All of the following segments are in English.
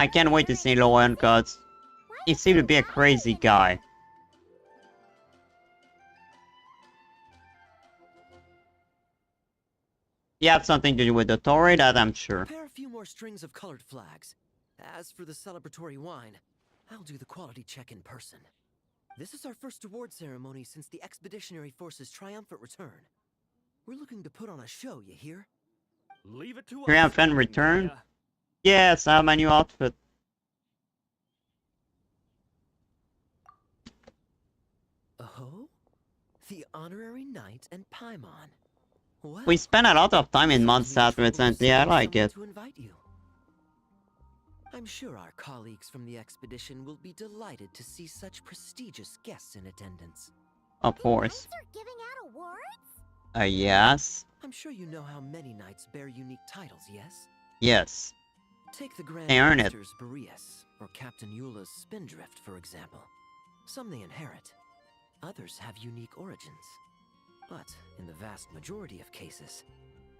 I can't wait to see Lohen, cause he seemed to be a crazy guy. He had something to do with the Tory, that I'm sure. Prepare a few more strings of colored flags. As for the celebratory wine, I'll do the quality check in person. This is our first award ceremony since the Expeditionary Force's triumphant return. We're looking to put on a show, you hear? Leave it to us. Triumphant return? Yes, I have my new outfit. Oh? The Honorary Knight and Paimon. Well, We spent a lot of time in Mondstadt recently, I like it. to invite you. I'm sure our colleagues from the expedition will be delighted to see such prestigious guests in attendance. Of course. Knights are giving out awards? Yes. I'm sure you know how many knights bear unique titles, yes? Yes. Take the Grand They earn it. Master's Boreas, or Captain Eula's Spindrift, for example. Some they inherit. Others have unique origins. But, in the vast majority of cases,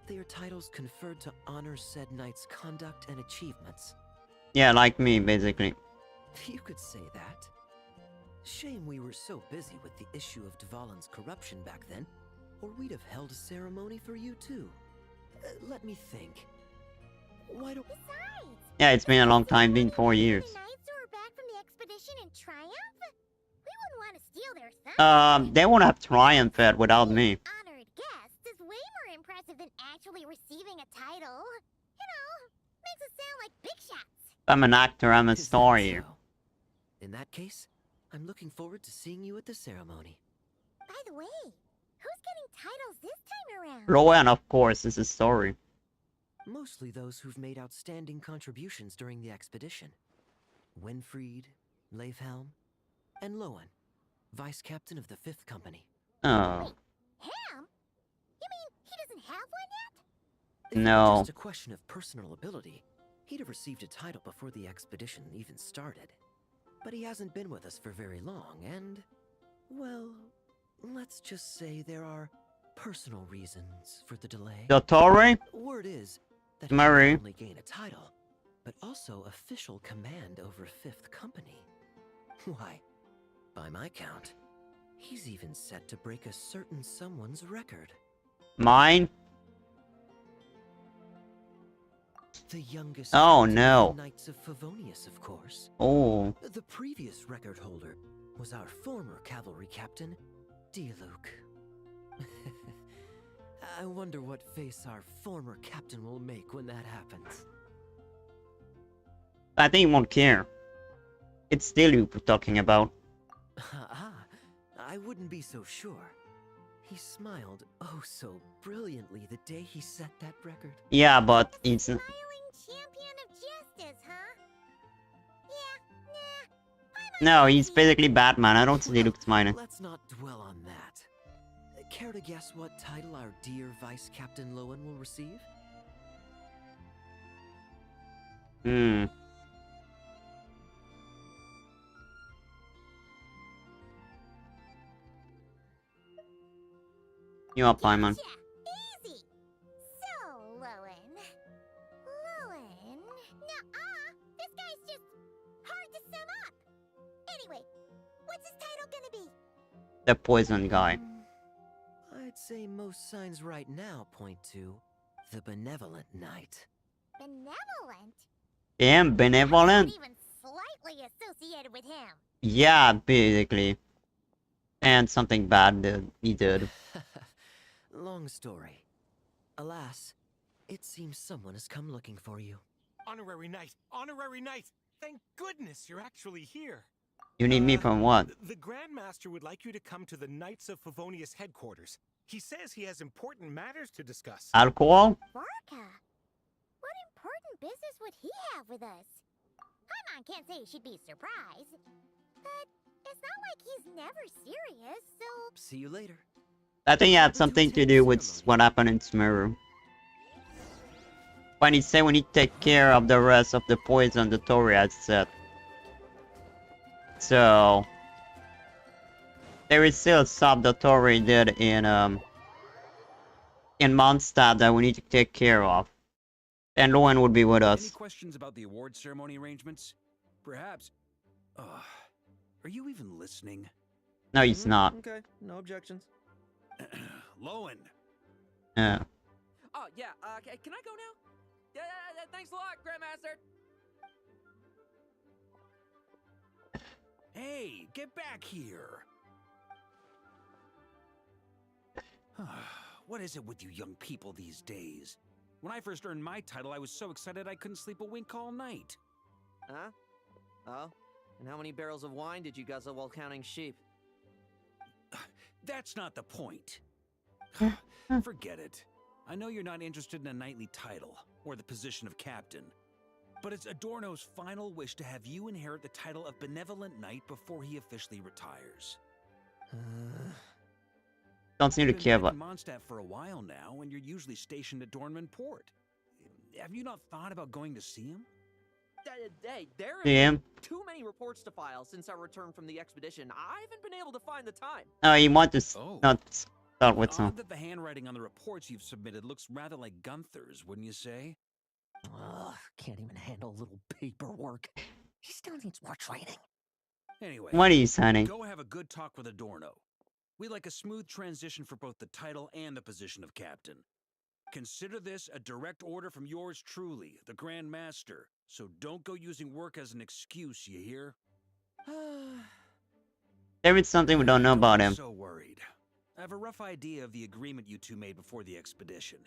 they are titles conferred to honor said knight's conduct and achievements. Yeah, like me, basically. You could say that. Shame we were so busy with the issue of Dvalin's corruption back then, or we'd have held a ceremony for you too. Let me think. Why don't... Besides, Yeah, it's been a long time, been 4 years. the knights who are back from the expedition in triumph? We wouldn't want to steal their thunder. They won't have triumphed without me. Honored guests is way more impressive than actually receiving a title. You know, makes us sound like big shots. I'm an actor, I'm a Is that star so? here. In that case, I'm looking forward to seeing you at the ceremony. By the way, who's getting titles this time around? Lohen, of course, is a story. Mostly those who've made outstanding contributions during the expedition. Winfried, Leifhelm, and Lohen, Vice Captain of the 5th Company. Oh, Ham? You mean he doesn't have one yet? If it were No. just a question of personal ability, he'd have received a title before the expedition even started. But he hasn't been with us for very long, and... well, let's just say there are personal reasons for the delay. the Tory? Word is that Murray. he not only gain a title, but also official command over 5th Company. Why, by my count, he's even set to break a certain someone's record. Mine? The youngest Oh, captain no. of the Knights of Favonius, of course. Oh, The previous record holder was our former cavalry captain, Dialuk. I wonder what face our former captain will make when that happens. I think he won't care. It's still you we're talking about. I wouldn't be so sure. He smiled oh so brilliantly the day he set that record. Yeah, but it's... Smiling champion of justice, huh? Yeah, No, he's basically Batman. I don't see he looks smiling. Let's not dwell on that. Care to guess what title our dear Vice Captain Lohen will receive? Hmm. You up, Paimon? gotcha. Easy. So, Lohen. Nuh-uh. This guy's just hard to sum up. Anyway, what's his title gonna be? The poison guy. I'd say most signs right now point to the Benevolent Knight. Benevolent? Damn, benevolent? Not even slightly associated with him. Yeah, basically. And something bad that he did. Long story. Alas, it seems someone has come looking for you. Honorary Knight! Honorary Knight! Thank goodness you're actually here. You need me from what? The Grand Master would like you to come to the Knights of Favonius headquarters. He says he has important matters to discuss. Alcohol? Varka? What important business would he have with us? Paimon can't say she'd be surprised. But it's not like he's never serious, so... See you later. I think it had something to do with what happened in Smeru. When he said we need to take care of the rest of the poison the Tory had said. So... there is still stuff the Tory did in Mondstadt that we need to take care of. And Lohen would be with Any us. questions about the award ceremony arrangements? Perhaps. Are you even listening? No, he's not. Okay, no objections. Lohen. Yeah. Oh, yeah, can I go now? Yeah, thanks a lot, Grandmaster. Hey, get back here. What is it with you young people these days? When I first earned my title, I was so excited I couldn't sleep a wink all night. Huh? Oh? And how many barrels of wine did you guzzle while counting sheep? That's not the point. Forget it. I know you're not interested in a knightly title, or the position of captain. But it's Adorno's final wish to have you inherit the title of Benevolent Knight before he officially retires. Don't seem to You've been care back about. in Mondstadt for a while now, and you're usually stationed at Dornman Port. Have you not thought about going to see him? Hey, there have See him? been too many reports to file since our return from the expedition. I haven't been able to find the time. Oh, you want to Oh. not start with Odd some. that the handwriting on the reports you've submitted looks rather like Gunther's, wouldn't you say? Ugh, can't even handle a little paperwork. He still needs more training. Anyway, What are you signing? go have a good talk with Adorno. We'd like a smooth transition for both the title and the position of captain. Consider this a direct order from yours truly, the Grand Master. So don't go using work as an excuse, you hear? There is something we don't know about be him. So worried. I have a rough idea of the agreement you two made before the expedition.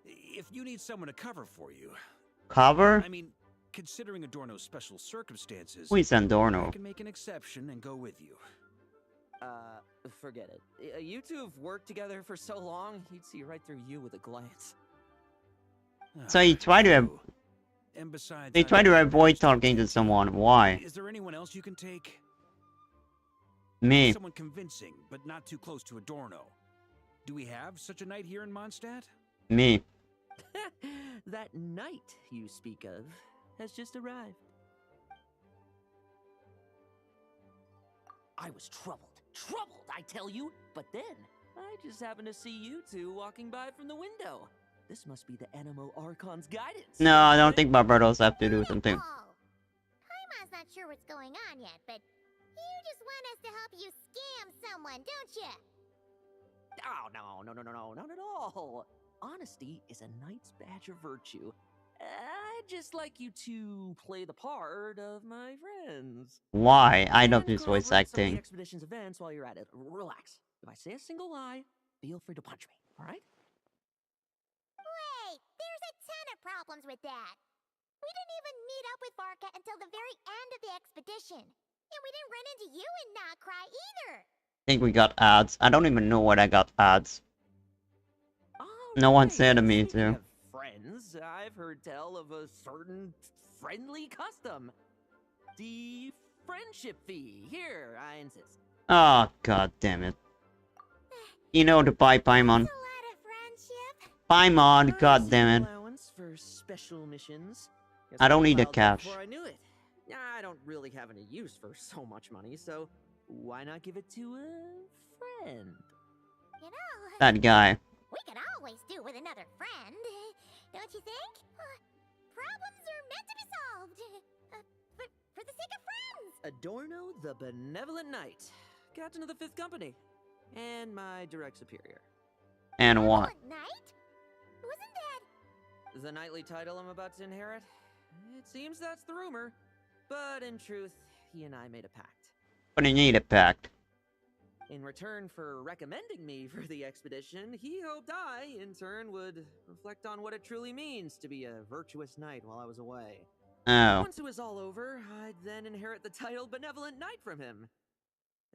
If you need someone to cover for you, Cover? I mean, considering Adorno's special circumstances, Who is I Adorno? can make an exception and go with you. Forget it. You two have worked together for so long, he'd see right through you with a glance. So he tried to. True. And besides, They I try to don't avoid understand talking to that. someone. Why? Is there anyone else you can take? Me. Someone convincing, but not too close to Adorno. Do we have such a knight here in Mondstadt? Me. That knight you speak of has just arrived. I was troubled, I tell you. But then, I just happened to see you two walking by from the window. This must be the Animo Archon's guidance. No, I don't think Barbados have to do something. Oh, Paimon's not sure what's going on yet, but you just want us to help you scam someone, don't you? Oh, no, not at all. Honesty is a knight's badge of virtue. I'd just like you to play the part of my friends. Why? I love And this voice corroborate some of the acting. expedition's events while you're at it. Relax. If I say a single lie, feel free to punch me, alright? Wait, there's a ton of problems with that. We didn't even meet up with Varka until the very end of the expedition. And we didn't run into you in Nocry either. I think we got ads. I don't even know what I got ads. No one said to me, Speaking too. of friends, I've heard tell of a certain friendly custom. The friendship fee. Here, I insist. Oh, god damn it. You know to buy Paimon. That's a lot of friendship. Paimon, god damn it. Allowance for special missions. Guess I don't I need the piled up cash. Before I knew it. I don't really have any use for so much money, so why not give it to a friend? You know, That guy. we could always do with another friend. Don't you think? Problems are meant to be solved. For the sake of friends. Adorno the Benevolent Knight, Captain of the 5th Company, and my direct superior. And what? Benevolent Knight? Wasn't that... The knightly title I'm about to inherit? It seems that's the rumor. But in truth, he and I made a pact. But you need a pact. In return for recommending me for the expedition, he hoped I, in turn, would reflect on what it truly means to be a virtuous knight while I was away. Oh. Once it was all over, I'd then inherit the title Benevolent Knight from him,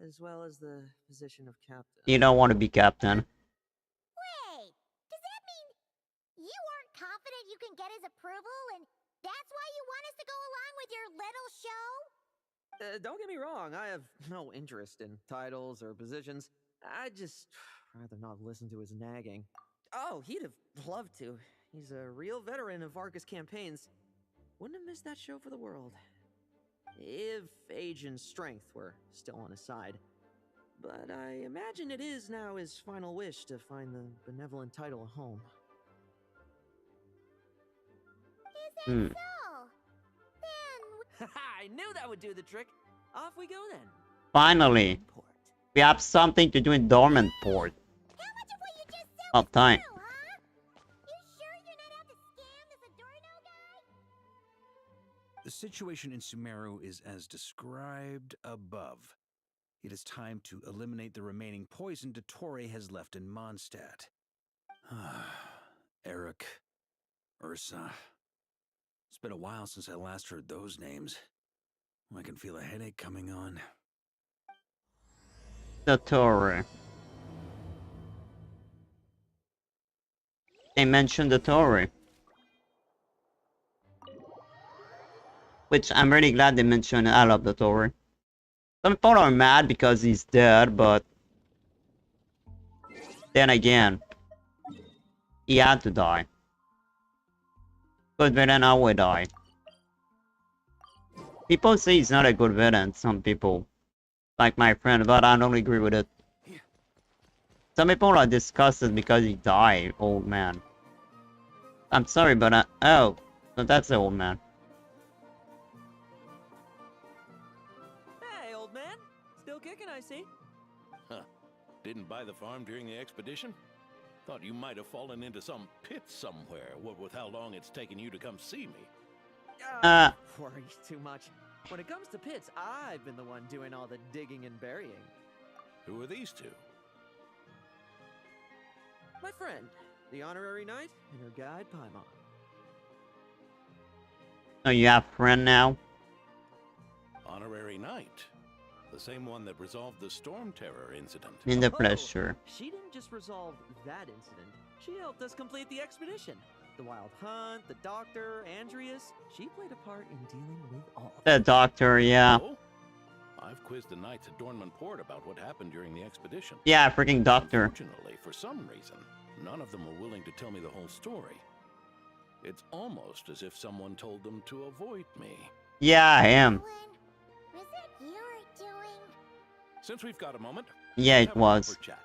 as well as the position of captain. You don't want to be captain. Wait, does that mean you aren't confident you can get his approval and that's why you want us to go along with your little show? Don't get me wrong, I have no interest in titles or positions. I'd just rather not listen to his nagging. Oh, he'd have loved to. He's a real veteran of Varka's campaigns. Wouldn't have missed that show for the world. If age and strength were still on his side. But I imagine it is now his final wish to find the benevolent title a home. Hmm. So, then I knew that would do the trick. Off we go then. Finally, Port. we have something to do in Dormant Port. how much of what you just said About was time. true, huh? You sure you're not out to scam this Adorno guy? The situation in Sumeru is as described above. It is time to eliminate the remaining poison Dottore has left in Mondstadt. Eric, Ursa. It's been a while since I last heard those names. I can feel a headache coming on. Dottore. They mentioned Dottore. Which I'm really glad they mentioned. I love Dottore. Some people are mad because he's dead, but then again, he had to die. Good villain always die. People say he's not a good villain, some people. Like my friend, but I don't agree with it. Some people are disgusted because he died, old man. I'm sorry, but oh, so that's the old man. Hey, old man. Still kicking, I see. Huh. Didn't buy the farm during the expedition? Thought you might have fallen into some pit somewhere, what with how long it's taken you to come see me. Worry too much. When it comes to pits, I've been the one doing all the digging and burying. Who are these two? My friend, the honorary knight, and her guide, Paimon. So you have friend now? Honorary Knight. The same one that resolved the Storm Terror incident. In the Oh, pleasure. She didn't just resolve that incident. She helped us complete the expedition. The Wild Hunt, the Doctor, Andreas. She played a part in dealing with all of The doctor, yeah. Oh? I've quizzed the knights at Dornman Port about what happened during the expedition. Yeah, freaking doctor. Unfortunately, for some reason, none of them were willing to tell me the whole story. It's almost as if someone told them to avoid me. Yeah, I am. Owen, was that your doing? Since we've got a moment, Yeah, let's it have a was. proper chat.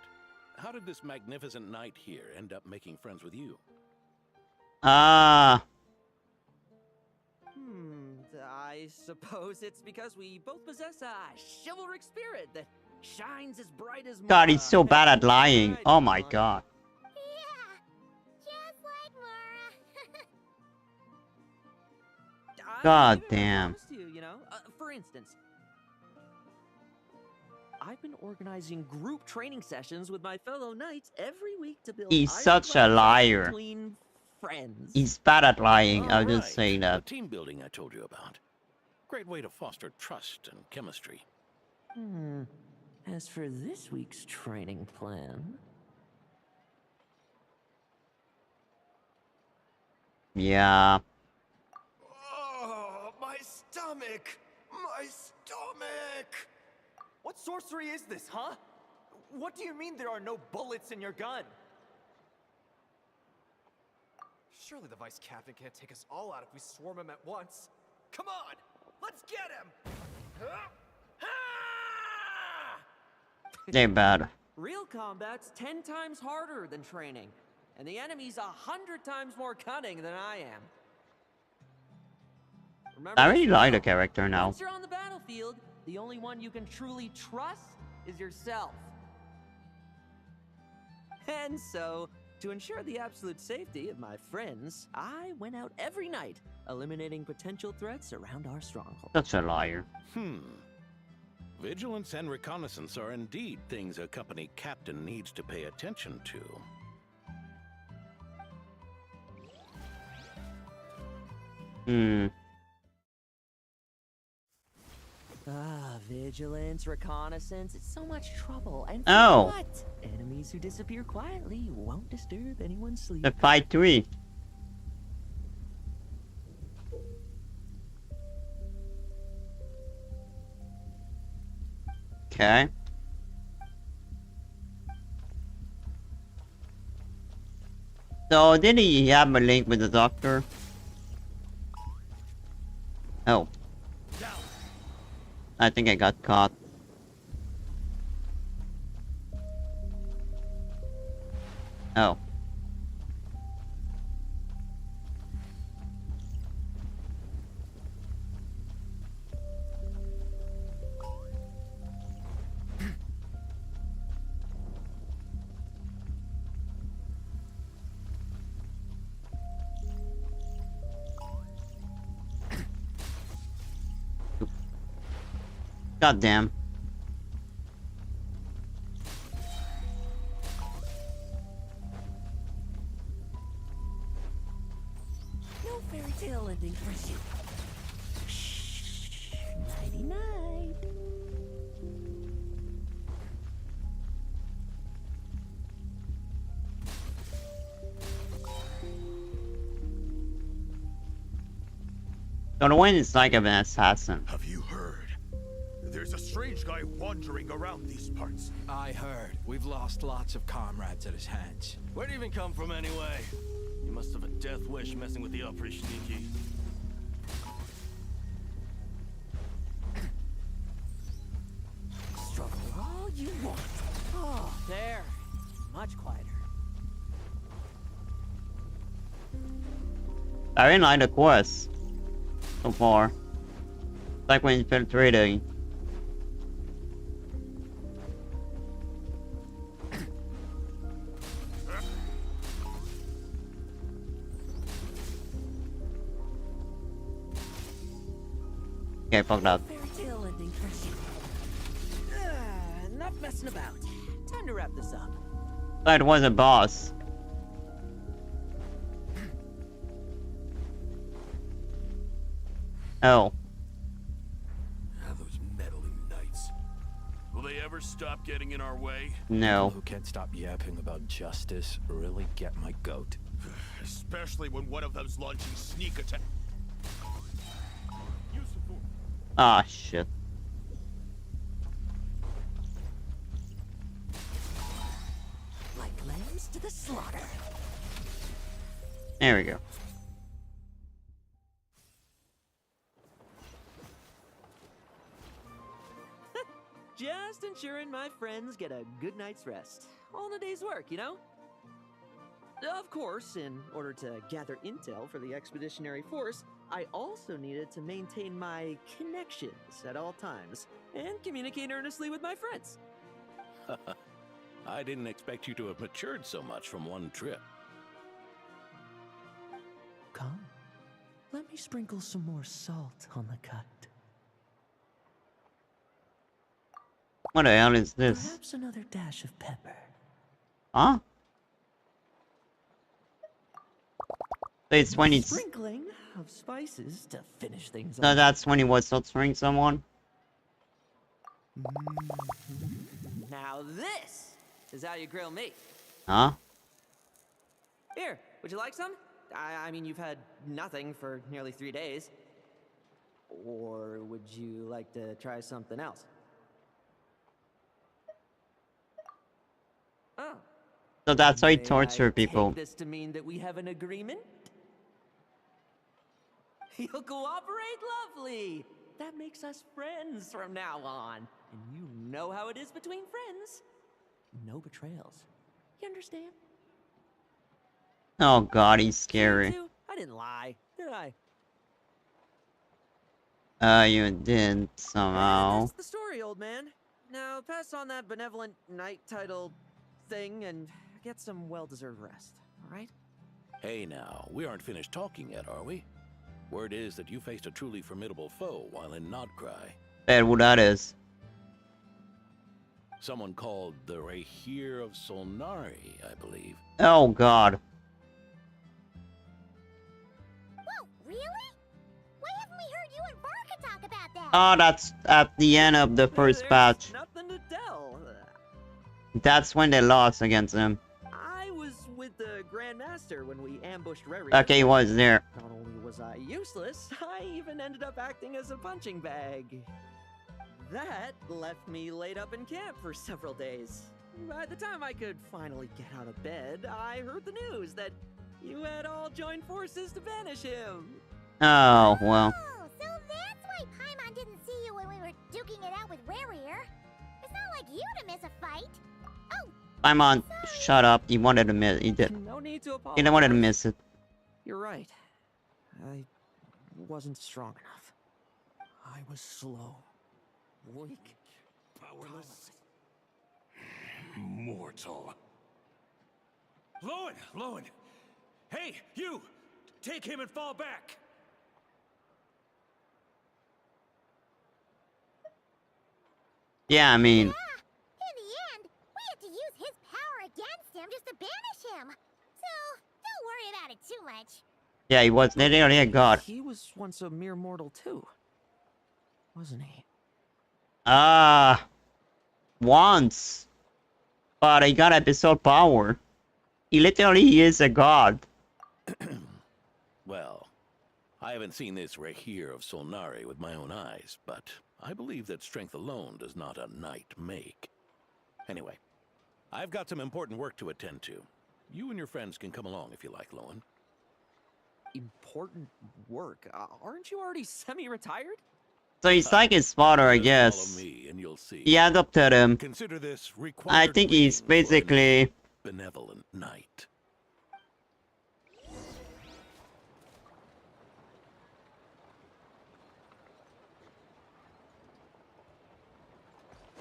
How did this magnificent knight here end up making friends with you? Ah, I suppose it's because we both possess a chivalric spirit that shines as bright as God, he's Mara. so bad at Hey, lying. right, Oh my Paimon. god. Yeah, just like Mara. I God believe it, I damn. promise you, you know. For instance, I've been organizing group training sessions with my fellow knights every week to build He's such a ironclad trust liar. between friends. He's bad at lying, I'll just Right, say the that. team building I told you about. Great way to foster trust and chemistry. As for this week's training plan, Yeah. Oh, my stomach! My stomach! What sorcery is this, huh? What do you mean there are no bullets in your gun? Surely the vice captain can't take us all out if we swarm him at once. Come on! Let's get him! They're bad. real combat's 10 times harder than training, and the enemy's 100 times more cunning than I am. Remember I this really like the well. character now. Once you're on the battlefield, the only one you can truly trust is yourself. And so, to ensure the absolute safety of my friends, I went out every night, eliminating potential threats around our stronghold. Such a liar. Vigilance and reconnaissance are indeed things a company captain needs to pay attention to. Vigilance, reconnaissance, it's so much trouble. And Oh. what? Enemies who disappear quietly won't disturb anyone's sleep. The fight 3. Okay. So, did he have a link with the doctor? Oh. I think I got caught. Oh. God damn. No fairy tale ending for you. Shh. Nighty night. So the one is like an assassin. Have you heard? There's a strange guy wandering around these parts. I heard. We've lost lots of comrades at his hands. Where'd he even come from anyway? He must have a death wish messing with the upper sneaky. Struggle all you want. Oh, there. Much quieter. I didn't like the quest so far. Like when infiltrating. Okay, fuck that. Fairy tale ending for you. Enough messing about. Time to wrap this up. That was a boss. Oh. Ah, those meddling knights. Will they ever stop getting in our way? No. People who can't stop yapping about justice really get my goat. Especially when one of them's launching sneak attack. Ah, shit. Like lambs to the slaughter. There we go. Just ensuring my friends get a good night's rest. All in a day's work, you know? Of course, in order to gather intel for the expeditionary force, I also needed to maintain my connections at all times and communicate earnestly with my friends. I didn't expect you to have matured so much from one trip. Come. Let me sprinkle some more salt on the cut. What the hell is this? Perhaps another dash of pepper. Huh? It's when it's... Sprinkling of spices to finish things So off. that's when he was torturing someone? Now this is how you grill me. Huh? Here, would you like some? I mean, you've had nothing for nearly 3 days. Or would you like to try something else? Oh. So that's how he May torture I people. Take this to mean that we have an agreement? You'll cooperate? Lovely! That makes us friends from now on. And you know how it is between friends. No betrayals. You understand? Oh god, he's See, scary. too? I didn't lie, did I? You did And somehow. that's the story, old man. Now pass on that benevolent knight title thing and get some well-deserved rest, alright? Hey now, we aren't finished talking yet, are we? Word is that you faced a truly formidable foe while in Nodcry. Bet who that is. Someone called the Rahir of Solnari, I believe. Oh god. Whoa, really? Why haven't we heard you and Varka talk about that? Oh, that's at the end of the first There's patch. nothing to tell. That's when they lost against him. I was with the Grand Master when we ambushed Reri. Okay, he was there. Not only was I useless, I even ended up acting as a punching bag. That left me laid up in camp for several days. By the time I could finally get out of bed, I heard the news that you had all joined forces to banish him. Oh, well. Oh, so that's why Paimon didn't see you when we were duking it out with Rarier. It's not like you to miss a fight. Oh, I'm on. Shut up. He wanted to miss. He did. No need to He apologize. didn't want to miss it. You're right. I wasn't strong enough. I was slow, weak, powerless. Mortal. Lohen! Hey, you! Take him and fall back! Yeah, I mean, Yeah, in the end, we had to use his power against him just to banish him. So, don't worry about it too much. yeah, he was literally a god. He was once a mere mortal too, wasn't he? Once. But he got episode power. He literally is a god. Well, I haven't seen this Rahir of Solnari with my own eyes, but I believe that strength alone does not a knight make. Anyway, I've got some important work to attend to. You and your friends can come along if you like, Lohen. Important work? Aren't you already semi-retired? So he's like his father, I Just guess. follow me and you'll see. He adopted him. Consider this I required think he's training for an basically... benevolent knight.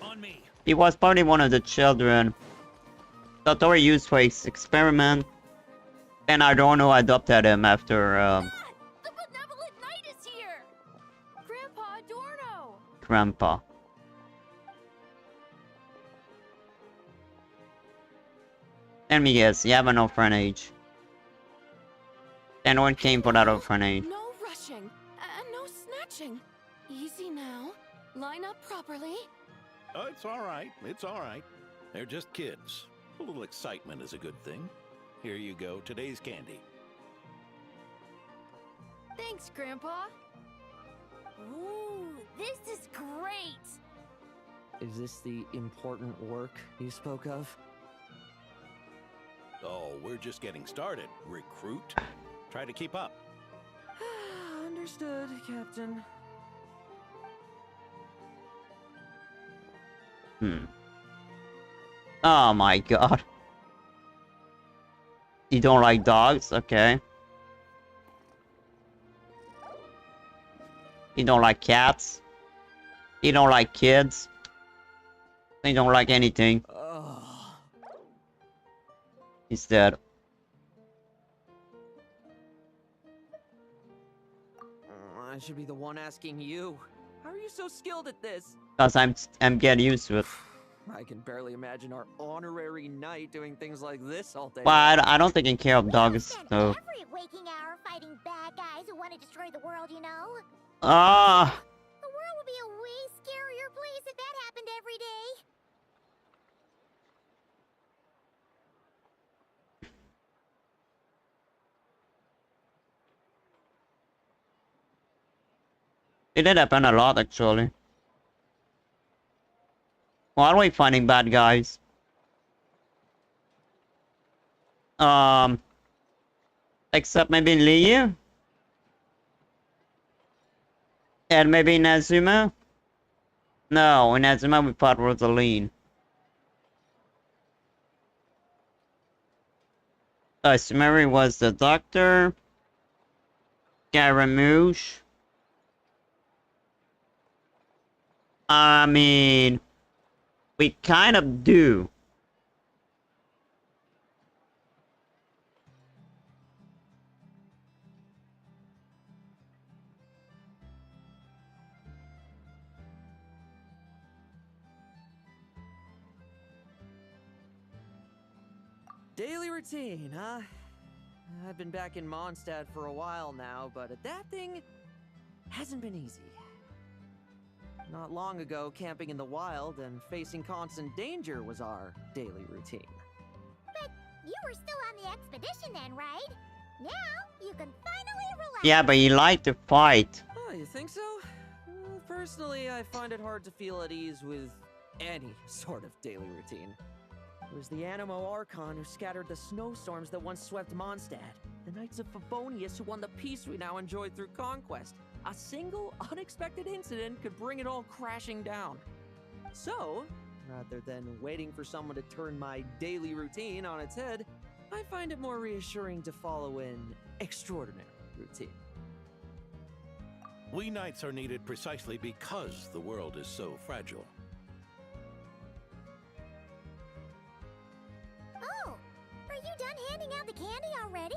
On me. He was probably one of the children that were used for his experiment. And Adorno adopted him after, The benevolent knight is here! Grandpa Adorno! Grandpa. Let me guess, you have an orphanage. And one came for that orphanage. No rushing, and no snatching. Easy now. Line up properly. Oh, it's all right. It's all right. They're just kids. A little excitement is a good thing. Here you go, today's candy. Thanks, Grandpa. Ooh, this is great! Is this the important work you spoke of? Oh, we're just getting started, recruit. Try to keep up. Understood, Captain. Oh my god. You don't like dogs? Okay. You don't like cats? You don't like kids? You don't like anything. He's dead. I should be the one asking you. How are you so skilled at this? Cause I'm getting used to it. I can barely imagine our honorary knight doing things like this all day. But I don't taking care of dogs, Spent so... every waking hour fighting bad guys who want to destroy the world, you know? Ah! The world would be a way scarier place if that happened every day. It did happen a lot, actually. Why are we finding bad guys? Except maybe Liu? And maybe Inazuma? No, Inazuma we fought Rosaline. Sumeri was the doctor. Scaramouche. I mean... We kind of do. Daily routine, huh? I've been back in Mondstadt for a while now, but that thing hasn't been easy. Not long ago, camping in the wild and facing constant danger was our daily routine. But you were still on the expedition then, right? Now, you can finally relax. Yeah, but you like to fight. Oh, you think so? Well, personally, I find it hard to feel at ease with any sort of daily routine. It was the Animo Archon who scattered the snowstorms that once swept Mondstadt. The Knights of Favonius who won the peace we now enjoy through conquest. A single, unexpected incident could bring it all crashing down. So, rather than waiting for someone to turn my daily routine on its head, I find it more reassuring to follow an extraordinary routine. We knights are needed precisely because the world is so fragile. Oh, are you done handing out the candy already?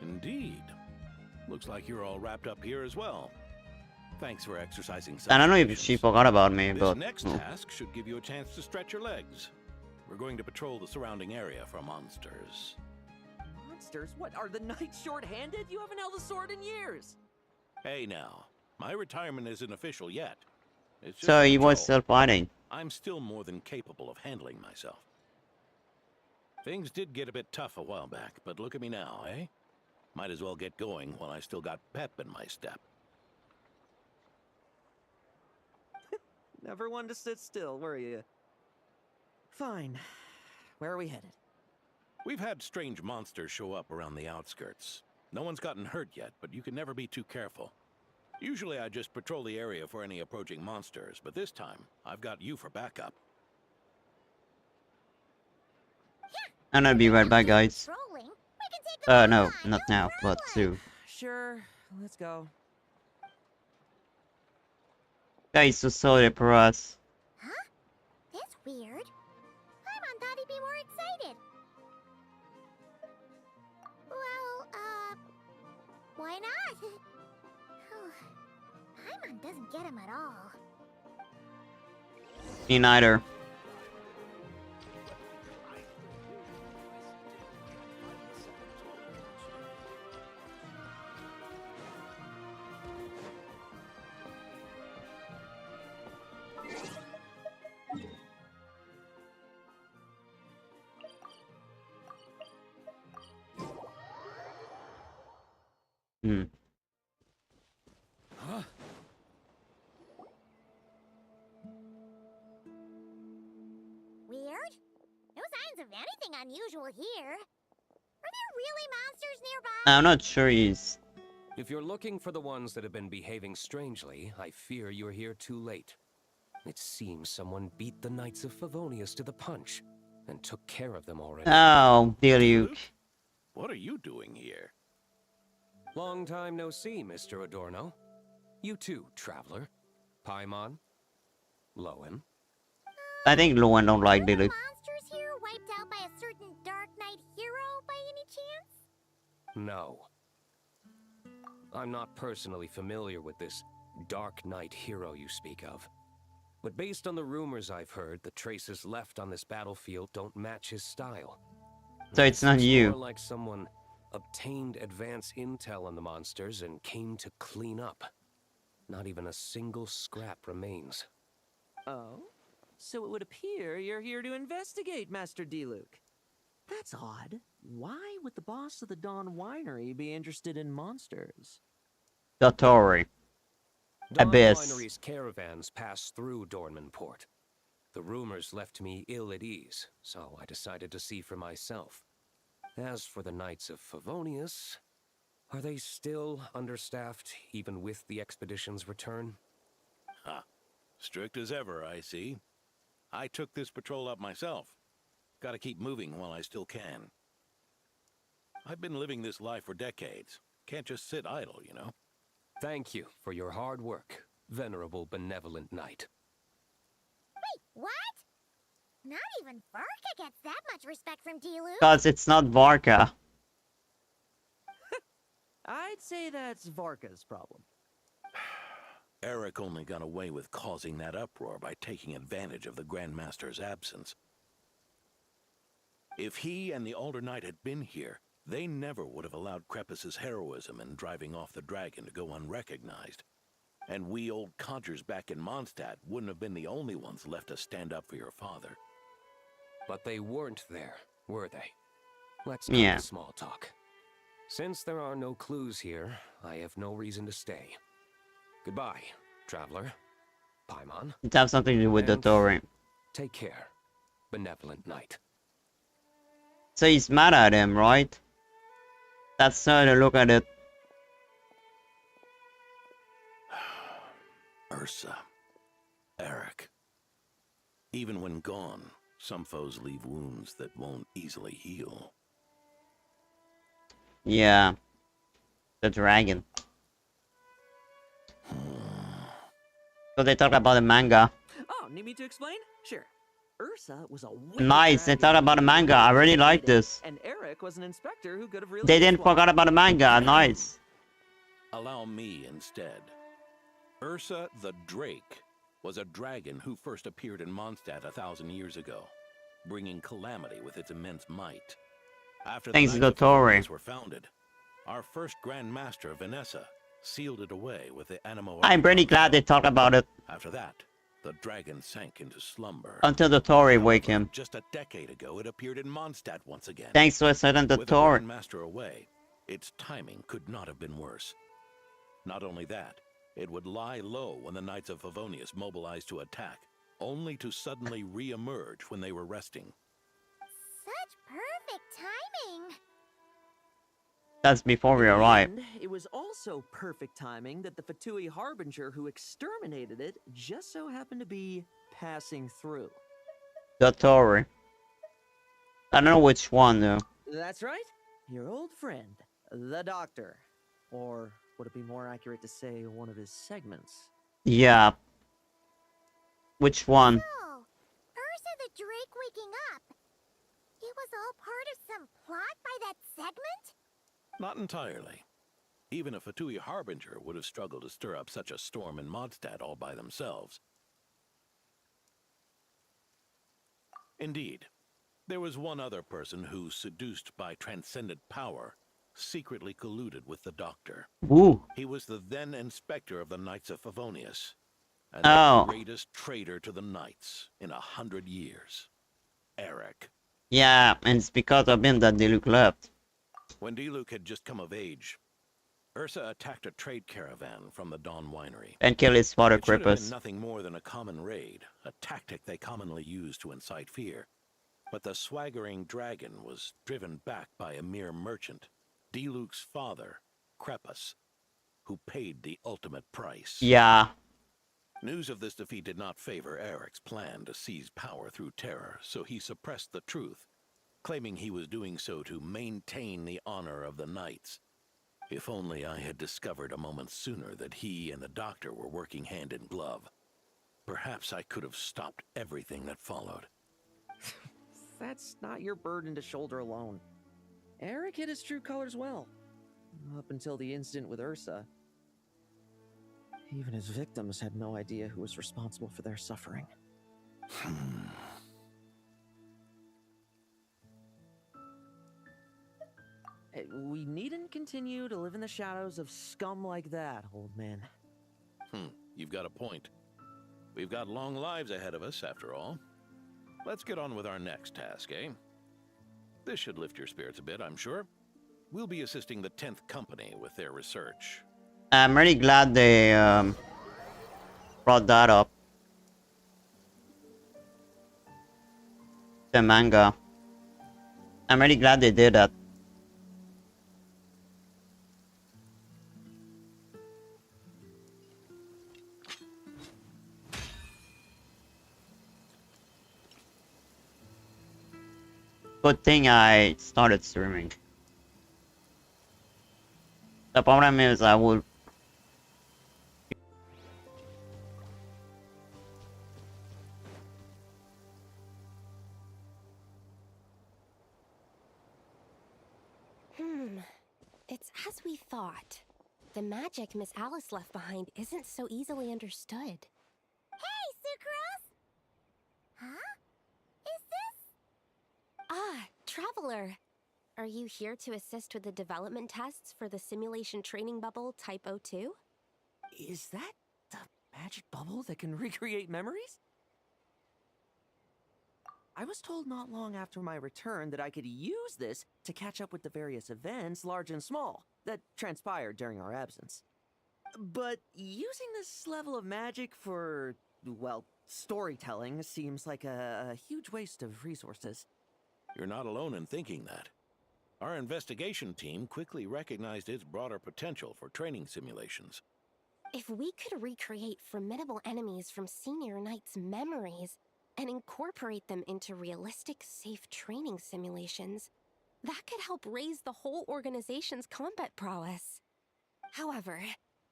Indeed. Looks like you're all wrapped up here as well. Thanks for exercising some I don't know if patience. she forgot about me, This but next task should give you a chance to stretch your legs. We're going to patrol the surrounding area for monsters. Monsters? What, are the knights short-handed? You haven't held a sword in years. Hey now, my retirement isn't official yet. It's just so a he was patrol. still fighting. I'm still more than capable of handling myself. Things did get a bit tough a while back, but look at me now, eh? Might as well get going while I still got pep in my step. Never one to sit still, were you? Fine. Where are we headed? We've had strange monsters show up around the outskirts. No one's gotten hurt yet, but you can never be too careful. Usually I just patrol the area for any approaching monsters, but this time, I've got you for backup. And I'll be right back, guys. No, not now, but soon. Sure, let's go. Guys, so sorry for us. Huh? That's weird. Paimon thought he'd be more excited. Well, why not? Paimon doesn't get him at all. Me neither. Huh? Weird? No signs of anything unusual here. Are there really monsters nearby? I'm not sure he's... If you're looking for the ones that have been behaving strangely, I fear you're here too late. It seems someone beat the Knights of Favonius to the punch, and took care of them already. Oh, dear Luke. What are you doing here? Long time no see, Mr. Adorno. You too, traveler. Paimon. Lohen. I think Lohen don't like the Luke. Monsters here wiped out by a certain Dark Knight hero by any chance? No. I'm not personally familiar with this Dark Knight hero you speak of. But based on the rumors I've heard, the traces left on this battlefield don't match his style. So it's not you. More like someone obtained advance intel on the monsters and came to clean up. Not even a single scrap remains. Oh? So it would appear you're here to investigate, Master D-Luke. That's odd. Why would the boss of the Dawn Winery be interested in monsters? The Tory. Dawn Abyss. Winery's caravans pass through Dornman Port. The rumors left me ill at ease, so I decided to see for myself. As for the Knights of Favonius, are they still understaffed even with the expedition's return? Ha. Strict as ever, I see. I took this patrol up myself. Gotta keep moving while I still can. I've been living this life for decades. Can't just sit idle, you know? Thank you for your hard work, venerable benevolent knight. Wait, what? Not even Varka gets that much respect from D-Luke. Because it's not Varka. I'd say that's Varka's problem. Eric only got away with causing that uproar by taking advantage of the Grandmaster's absence. If he and the Alder Knight had been here, they never would have allowed Krepus's heroism in driving off the dragon to go unrecognized. And we old codgers back in Mondstadt wouldn't have been the only ones left to stand up for your father. But they weren't there, were they? Let's cut the small talk. Since there are no clues here, I have no reason to stay. Goodbye, traveler. Paimon. It has something to do with the Tory. Take care, benevolent knight. So he's mad at him, right? That's how to look at it. Ursa. Eric. Even when gone, some foes leave wounds that won't easily heal. Yeah. The dragon. So they talk about the manga. Oh, need me to explain? Sure. Ursa was a Nice, they talk about the manga. I really like this. And Eric was an inspector who could have really They didn't forget about the manga. Nice. Allow me instead. Ursa the Drake was a dragon who first appeared in Mondstadt 1,000 years ago, bringing calamity with its immense might. After the Thanks, Knights of Dottore. Favonius were founded, our first Grand Master, Vanessa, sealed it away with the Animo. I'm pretty glad they talked about it After that, the dragon sank into slumber. until the Tory However, wake him. Just a decade ago, it appeared in Mondstadt once again. Thanks to a certain With the Tory. Grand Master away, its timing could not have been worse. Not only that, it would lie low when the Knights of Favonius mobilized to attack, only to suddenly re-emerge when they were resting. Such perfect timing. That's before we arrived. And it was also perfect timing that the Fatui Harbinger who exterminated it just so happened to be passing through. The Tory. I don't know which one though. That's right. Your old friend, the Doctor. Or would it be more accurate to say one of his segments? Yeah. Which one? So, Ursa the Drake waking up. It was all part of some plot by that segment? Not entirely. Even a Fatui Harbinger would have struggled to stir up such a storm in Mondstadt all by themselves. Indeed, there was one other person who, seduced by transcendent power, secretly colluded with the Doctor. Ooh. He was the then Inspector of the Knights of Favonius, and Oh. the greatest traitor to the Knights in 100 years. Eric. Yeah, and it's because of him that Diluc left. When Diluc had just come of age, Ursa attacked a trade caravan from the Dawn Winery. And kill his father, It should have been Crippus. nothing more than a common raid, a tactic they commonly use to incite fear. But the swaggering dragon was driven back by a mere merchant, Diluc's father, Crepus, who paid the ultimate price. Yeah. News of this defeat did not favor Eric's plan to seize power through terror, so he suppressed the truth, claiming he was doing so to maintain the honor of the Knights. If only I had discovered a moment sooner that he and the Doctor were working hand in glove. Perhaps I could have stopped everything that followed. That's not your burden to shoulder alone. Eric hid his true colors well. Up until the incident with Ursa. Even his victims had no idea who was responsible for their suffering. We needn't continue to live in the shadows of scum like that, old man. You've got a point. We've got long lives ahead of us, after all. Let's get on with our next task, eh? This should lift your spirits a bit, I'm sure. We'll be assisting the 10th Company with their research. I'm really glad they brought that up. The manga. I'm really glad they did that. Good thing I started streaming. The problem is I would... It's as we thought. The magic Miss Alice left behind isn't so easily understood. Hey, Sucrose! Huh? Is this... Ah, Traveler! Are you here to assist with the development tests for the simulation training bubble Type 02? Is that the magic bubble that can recreate memories? I was told not long after my return that I could use this to catch up with the various events, large and small, that transpired during our absence. But using this level of magic for, well, storytelling seems like a huge waste of resources. You're not alone in thinking that. Our investigation team quickly recognized its broader potential for training simulations. If we could recreate formidable enemies from Senior Knight's memories and incorporate them into realistic, safe training simulations, that could help raise the whole organization's combat prowess. However,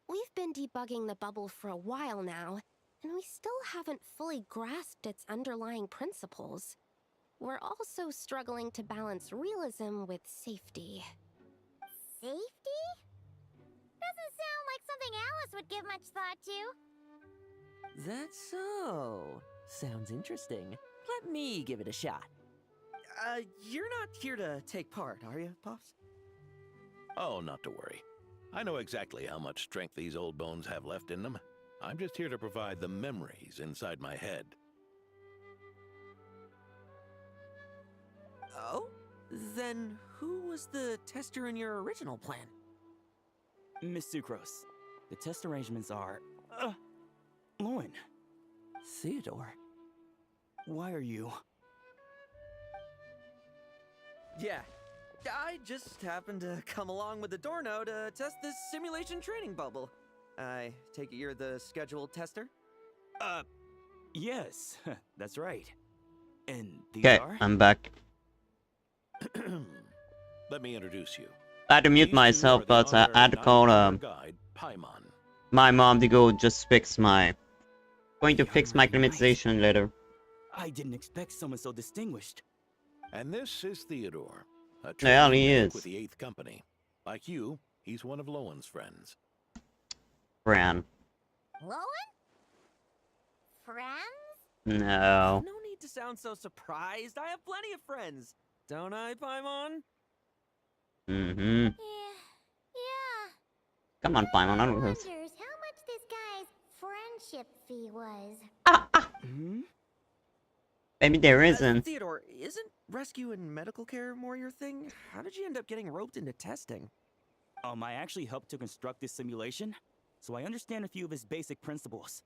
we've been debugging the bubble for a while now, and we still haven't fully grasped its underlying principles. We're also struggling to balance realism with safety. Safety? Doesn't sound like something Alice would give much thought to. That's so. Sounds interesting. Let me give it a shot. You're not here to take part, are you, Pops? Oh, not to worry. I know exactly how much strength these old bones have left in them. I'm just here to provide the memories inside my head. Oh? Then who was the tester in your original plan? Miss Sucrose, the test arrangements are... Lohen. Theodore. Why are you... Yeah, I just happened to come along with Adorno to test this simulation training bubble. I take it you're the scheduled tester? Yes, that's right. And these Okay, are? I'm back. Let me introduce you. I had to mute myself, but I had to call Guide, Paimon. my mom to go just fix my... Going to fix my acclimatization later. I didn't expect someone so distinguished. And this is Theodore. A Yeah, he training is. with the 8th Company. Like you, he's one of Lowen's friends. Fran. Lohen? Friends? No. No need to sound so surprised. I have plenty of friends. Don't I, Paimon? Mm-hmm. Yeah. Come on, Paimon, I don't know. Wonders how much this guy's friendship fee was. Hmm? Maybe there isn't. Theodore, isn't rescue and medical care more your thing? How did you end up getting roped into testing? I actually helped to construct this simulation, so I understand a few of its basic principles.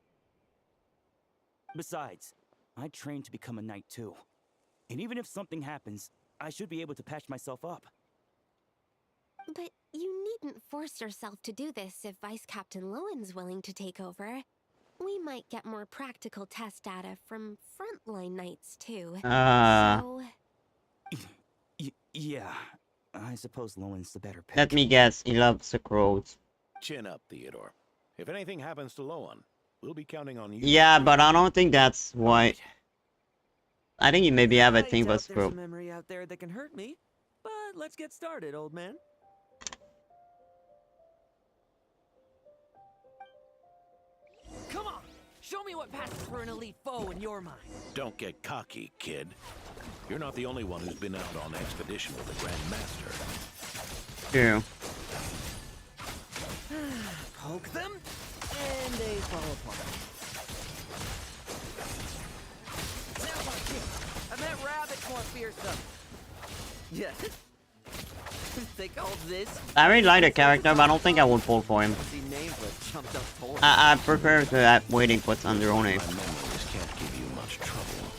Besides, I trained to become a knight too. And even if something happens, I should be able to patch myself up. But you needn't force yourself to do this if Vice Captain Lowen's willing to take over. We might get more practical test data from frontline knights too. So... Yeah, I suppose Lowen's the better pick. Let me guess, he loves the crows. Chin up, Theodore. If anything happens to Lowen, we'll be counting on you. Yeah, but I don't think that's why... I think you maybe have a thing for There's scroll. a memory out there that can hurt me, but let's get started, old man. Come on! Show me what passes for an elite foe in your mind. Don't get cocky, kid. You're not the only one who's been out on expedition with the Grand Master. True. Poke them, and they fall apart. Now my kid. I meant rabbits more fearsome. Yes. They call this. I really like the character, but I don't think I would pull for him. I prefer to have waiting for Thunderone. My memories can't give you much trouble.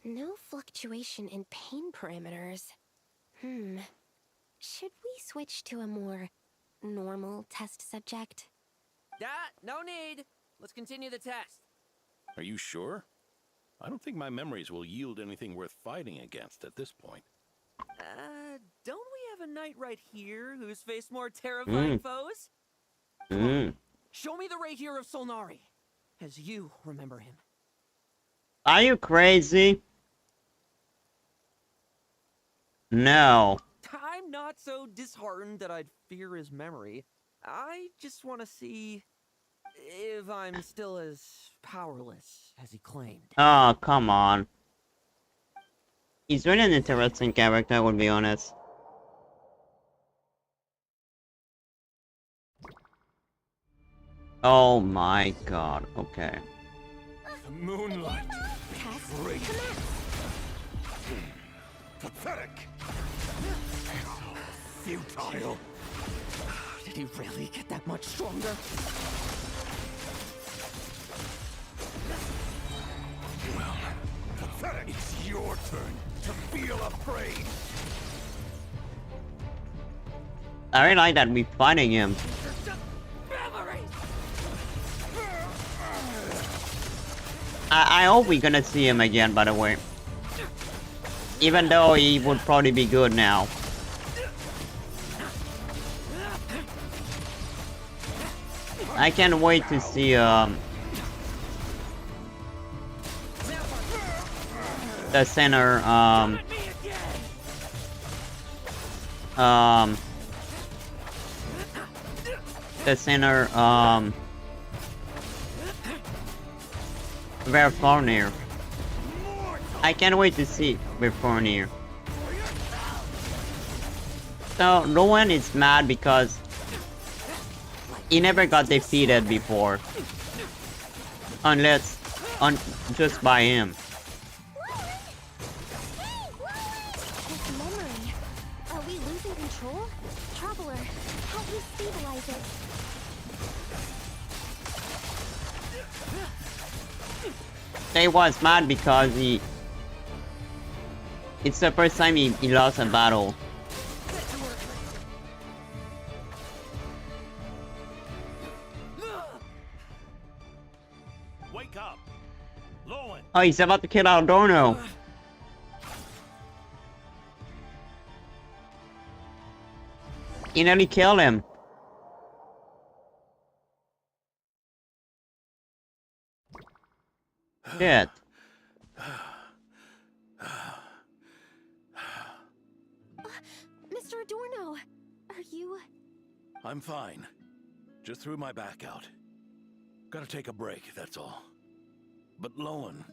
No fluctuation in pain parameters. Should we switch to a more normal test subject? No need. Let's continue the test. Are you sure? I don't think my memories will yield anything worth fighting against at this point. Don't we have a knight right here who's faced more terrifying foes? Show me the right here of Solnari, as you remember him. Are you crazy? No. I'm not so disheartened that I'd fear his memory. I just want to see if I'm still as powerless as he claimed. Oh, come on. He's really an interesting character, I would be honest. Oh my god, okay. The moonlight. Great. Pathetic. Futile. Did he really get that much stronger? Well, pathetic. It's your turn to feel afraid. I really like that we're fighting him. I hope we're gonna see him again, by the way. Even though he would probably be good now. I can't wait to see the center the center, very far near. I can't wait to see very far near. So Lohen is mad because he never got defeated before, unless just by him. This memory. Are we losing control? Traveler, help me stabilize it. He was mad because it's the first time he lost a battle. Wake up! Lohen! Oh, he's about to kill Adorno. He nearly killed him. Shit. Mr. Adorno, are you... I'm fine. Just threw my back out. Gotta take a break, that's all. But Lohen...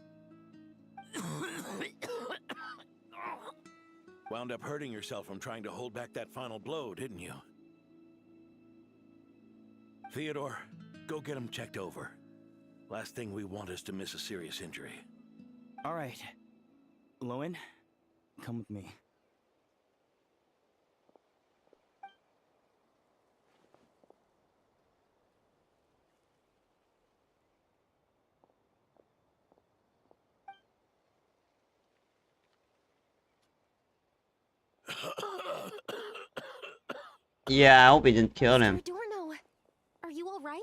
wound up hurting yourself from trying to hold back that final blow, didn't you? Theodore, go get him checked over. Last thing we want is to miss a serious injury. All right. Lohen, come with me. Yeah, I hope he didn't kill him. Adorno, are you all right?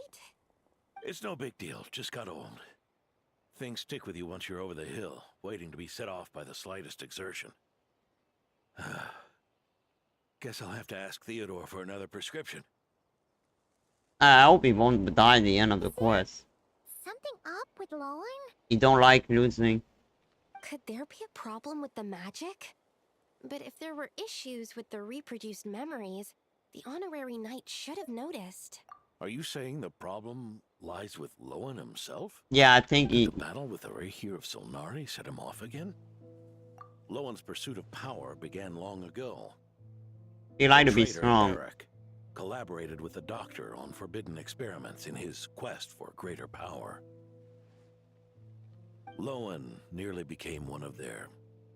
It's no big deal, just got old. Things stick with you once you're over the hill, waiting to be set off by the slightest exertion. Guess I'll have to ask Theodore for another prescription. I hope he won't die at the end of the quest. Something up with Lohen? He don't like losing. Could there be a problem with the magic? But if there were issues with the reproduced memories, the honorary knight should have noticed. Are you saying the problem lies with Lohen himself? Yeah, I think he... The battle with the Rahir of Solnari set him off again? Lohen's pursuit of power began long ago. He liked to be Traitor strong. Eric collaborated with the Doctor on forbidden experiments in his quest for greater power. Lohen nearly became one of their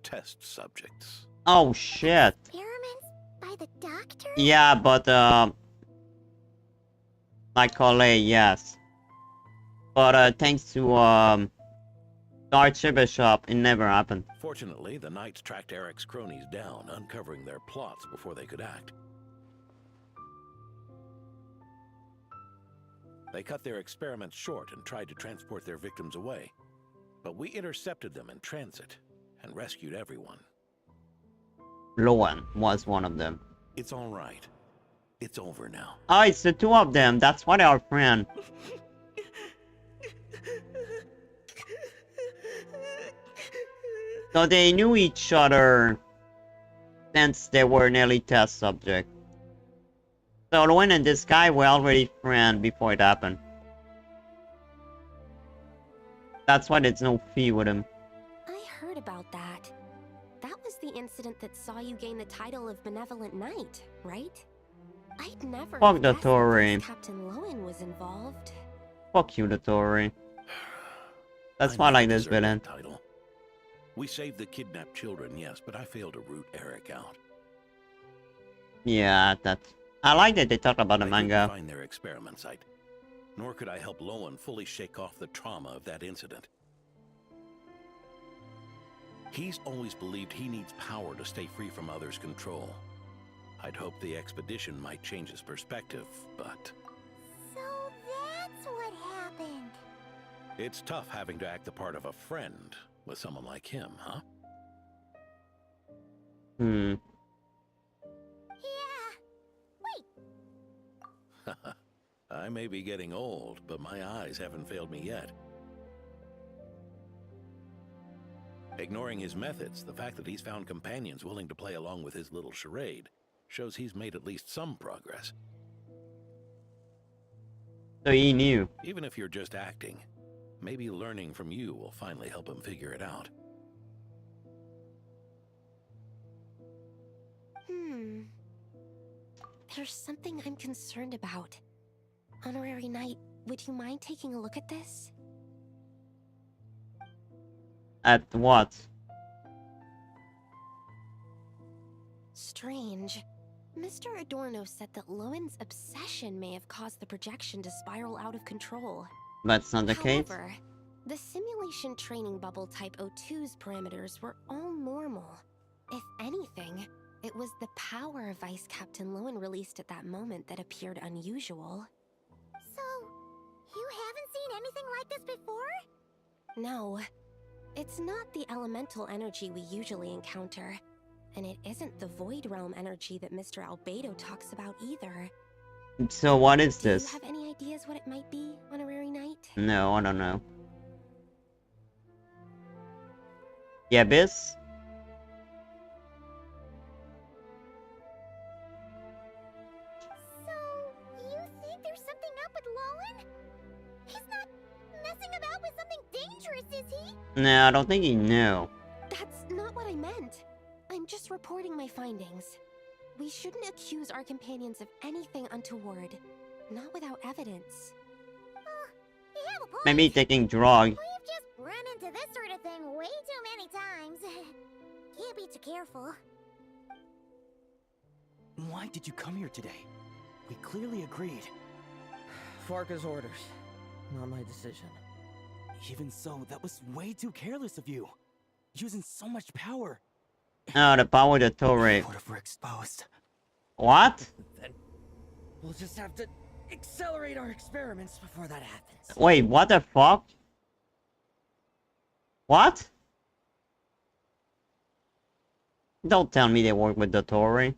test subjects. Oh shit. Experiments by the Doctor? Yeah, but like Collet, yes. But thanks to Archbishop, it never happened. Fortunately, the Knights tracked Eric's cronies down, uncovering their plots before they could act. They cut their experiments short and tried to transport their victims away. But we intercepted them in transit and rescued everyone. Lohen was one of them. It's all right. It's over now. Oh, it's the two of them. That's why they are friends. So they knew each other since they were nearly test subjects. So Lohen and this guy were already friends before it happened. That's why there's no fee with him. I heard about that. That was the incident that saw you gain the title of Benevolent Knight, right? I'd never Fuck the guessed Tory. Captain Lohen was involved. Fuck you, the Tory. That's why I like this villain. Title. We saved the kidnapped children, yes, but I failed to root Eric out. Yeah, that's... I like that they talked about the I manga. couldn't find their experiment site, nor could I help Lohen fully shake off the trauma of that incident. He's always believed he needs power to stay free from others' control. I'd hoped the expedition might change his perspective, but... So that's what happened. It's tough having to act the part of a friend with someone like him, huh? Hmm. Yeah. Wait. I may be getting old, but my eyes haven't failed me yet. Ignoring his methods, the fact that he's found companions willing to play along with his little charade shows he's made at least some progress. So he knew. Even if you're just acting, maybe learning from you will finally help him figure it out. There's something I'm concerned about. Honorary Knight, would you mind taking a look at this? At what? Strange. Mr. Adorno said that Lowen's obsession may have caused the projection to spiral out of control. That's not the case. However, the simulation training bubble type O2's parameters were all normal. If anything, it was the power Vice Captain Lohen released at that moment that appeared unusual. So, you haven't seen anything like this before? No. It's not the elemental energy we usually encounter. And it isn't the Void Realm energy that Mr. Albedo talks about either. So what is this? Do you have any ideas what it might be, Honorary Knight? No, I don't know. The Abyss? So, you think there's something up with Lohen? He's not messing about with something dangerous, is he? No, I don't think he knew. That's not what I meant. I'm just reporting my findings. We shouldn't accuse our companions of anything untoward. Not without evidence. You have a point. Maybe taking drugs. We've just run into this sort of thing way too many times. Can't be too careful. Why did you come here today? We clearly agreed. Farka's orders, not my decision. Even so, that was way too careless of you. Using so much power. Oh, the power of the turret. What if we're exposed? What? Then we'll just have to accelerate our experiments before that happens. Wait, what the fuck? What? Don't tell me they work with the Tory.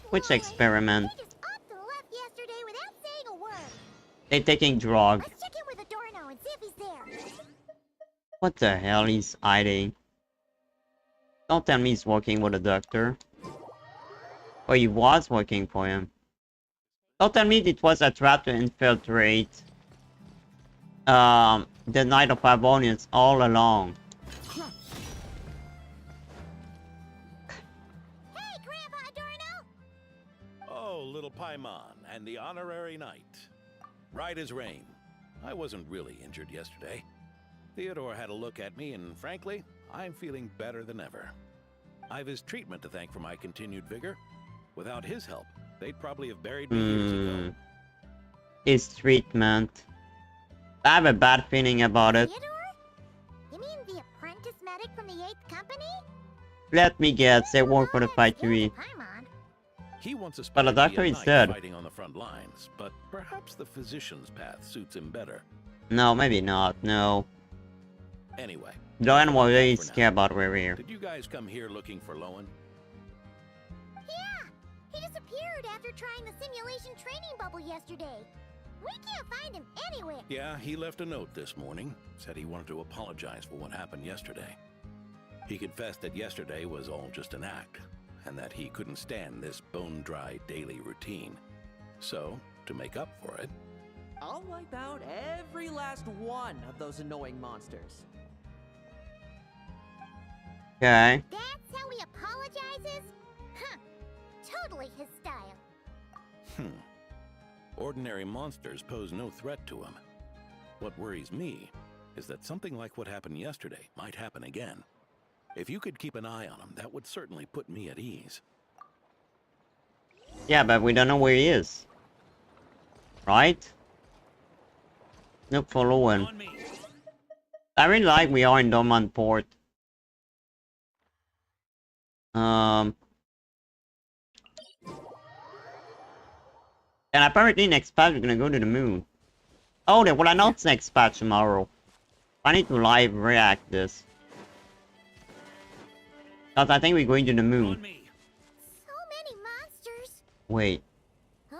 Which experiment? He just up and left yesterday without saying a word. They taking drugs. Let's check in with Adorno and see if he's there. What the hell he's hiding? Don't tell me he's working with a doctor. Or he was working for him. Don't tell me it was a trap to infiltrate the Knight of Favonius all along. Hey, Grandpa Adorno! Oh, little Paimon and the honorary knight. Right as rain. I wasn't really injured yesterday. Theodore had a look at me, and frankly, I'm feeling better than ever. I've his treatment to thank for my continued vigor. Without his help, they'd probably have buried me years ago. His treatment. I have a bad feeling about it. Theodore? You mean the apprentice medic from the 8th Company? Let me guess, they work for the factory. Paimon. He wants a But the doctor is dead. fighting on the front lines, but perhaps the physician's path suits him better. No, maybe not, no. Anyway. Lohen was really scared about we're here. Did you guys come here looking for Lohen? Yeah! He disappeared after trying the simulation training bubble yesterday. We can't find him anywhere. Yeah, he left a note this morning. Said he wanted to apologize for what happened yesterday. He confessed that yesterday was all just an act, and that he couldn't stand this bone-dry daily routine. So, to make up for it... I'll wipe out every last one of those annoying monsters. Okay. That's how he apologizes? Huh. Totally his style. Ordinary monsters pose no threat to him. What worries me is that something like what happened yesterday might happen again. If you could keep an eye on him, that would certainly put me at ease. Yeah, but we don't know where he is. Right? Look for Lohen. I really like we are in Dormant Port. And apparently next patch we're gonna go to the moon. Oh, they will announce next patch tomorrow. I need to live react this. Cause I think we're going to the moon. So many monsters. Wait, Huh?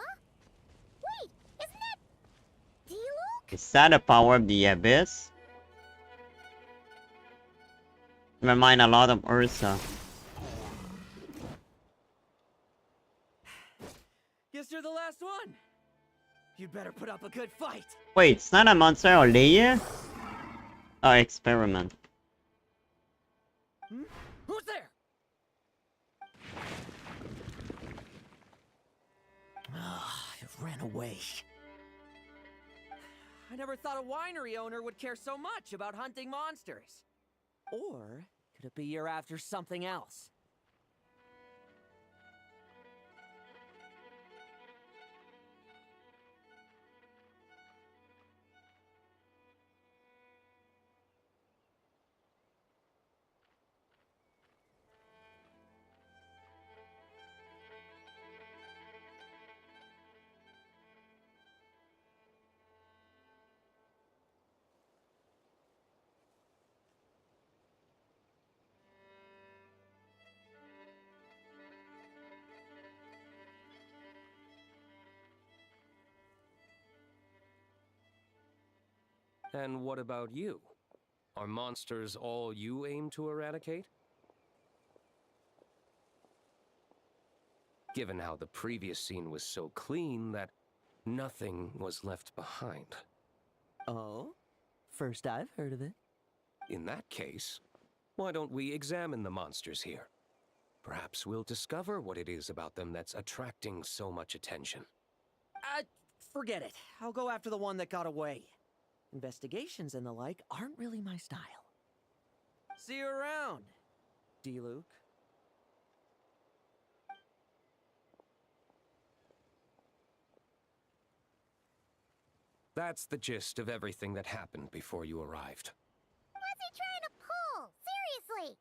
Wait, isn't that D-Luke? is that the power of the Abyss? Remind a lot of Ursa. Guess you're the last one. You better put up a good fight. Wait, it's not a monster or layer? Oh, experiment. Hmm? Who's there? It ran away. I never thought a winery owner would care so much about hunting monsters. Or could it be you're after something else? And what about you? Are monsters all you aim to eradicate? Given how the previous scene was so clean that nothing was left behind. Oh? First I've heard of it. In that case, why don't we examine the monsters here? Perhaps we'll discover what it is about them that's attracting so much attention. Forget it. I'll go after the one that got away. Investigations and the like aren't really my style. See you around, D-Luke. That's the gist of everything that happened before you arrived. What's he trying to pull? Seriously!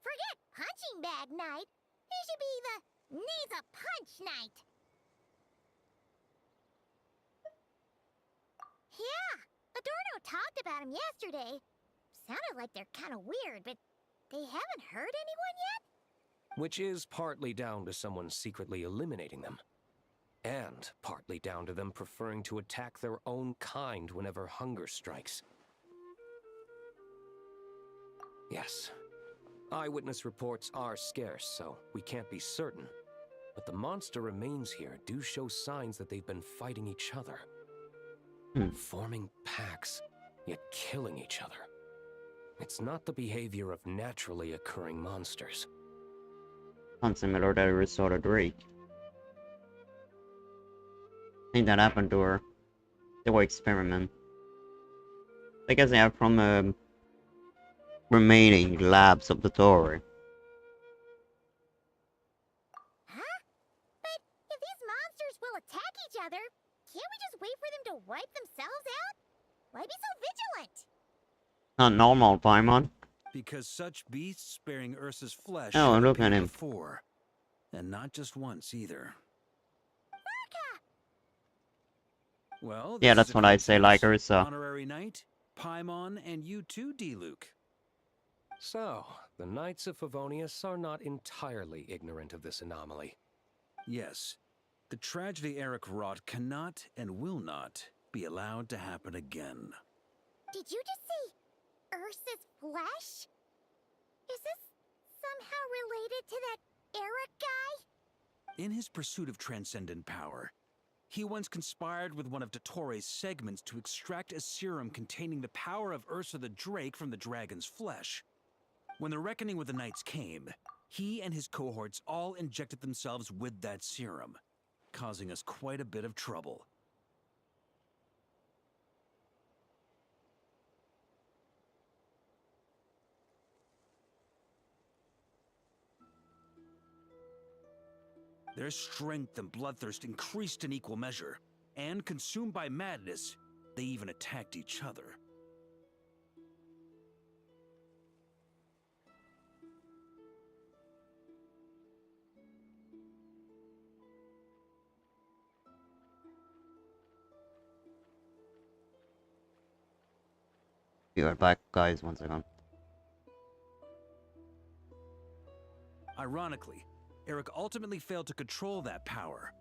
Forget punching bag night. It should be the needs a punch night. Yeah, Adorno talked about him yesterday. Sounded like they're kind of weird, but they haven't hurt anyone yet? Which is partly down to someone secretly eliminating them. And partly down to them preferring to attack their own kind whenever hunger strikes. Yes. Eyewitness reports are scarce, so we can't be certain. But the monster remains here do show signs that they've been fighting each other. Forming packs, yet killing each other. It's not the behavior of naturally occurring monsters. Sounds similar to we saw to Drake. I think that happened to her. They were experiment. I guess they are from remaining labs of the Tower. Huh? But if these monsters will attack each other, can't we just wait for them to wipe themselves out? Why be so vigilant? Not normal, Paimon. Because such beasts bearing Ursa's flesh Oh, have look at appeared him. before. And not just once either. Well, Yeah, this that's is a what I say, like coincidence. Ursa. Honorary Knight, Paimon, and you too, D-Luke. So, the Knights of Favonius are not entirely ignorant of this anomaly. Yes, the tragedy Eric wrought cannot and will not be allowed to happen again. Did you just say Ursa's flesh? Is this somehow related to that Eric guy? In his pursuit of transcendent power, he once conspired with one of Dottoro's segments to extract a serum containing the power of Ursa the Drake from the dragon's flesh. When the reckoning with the Knights came, he and his cohorts all injected themselves with that serum, causing us quite a bit of trouble. Their strength and bloodthirst increased in equal measure, and consumed by madness, they even attacked each other. Be right back, guys. 1 second. Ironically, Eric ultimately failed to control that power.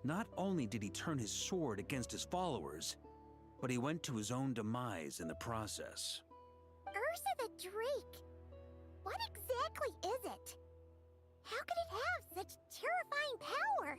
Not only did he turn his sword against his followers, but he went to his own demise in the process. Ursa the Drake? What exactly is it? How could it have such terrifying power?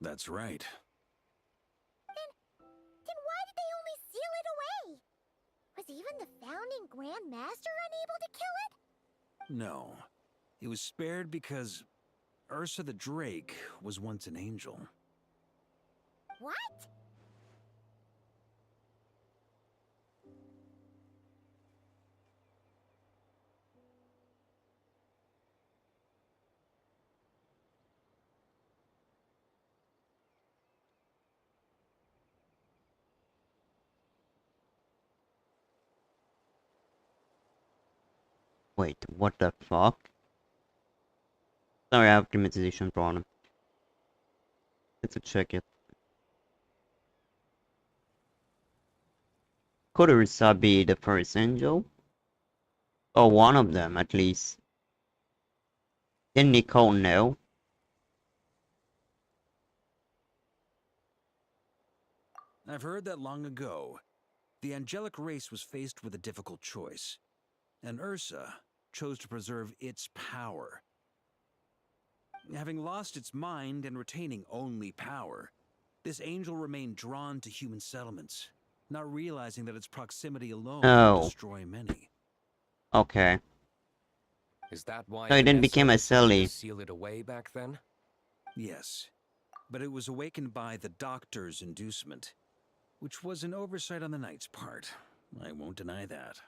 That's right. Then why did they only seal it away? Was even the founding Grand Master unable to kill it? No. It was spared because Ursa the Drake was once an angel. What? Wait, what the fuck? Sorry, I have optimization problem. Let's check it. Could Ursa be the first angel? Or one of them, at least. Didn't Nicole know? I've heard that long ago, the angelic race was faced with a difficult choice, and Ursa chose to preserve its power. Having lost its mind and retaining only power, this angel remained drawn to human settlements, not realizing that its proximity alone would destroy many. Okay. Is that why So it didn't Vanessa become a decided silly. to seal it away back then? Yes, but it was awakened by the doctor's inducement, which was an oversight on the knight's part. I won't deny that.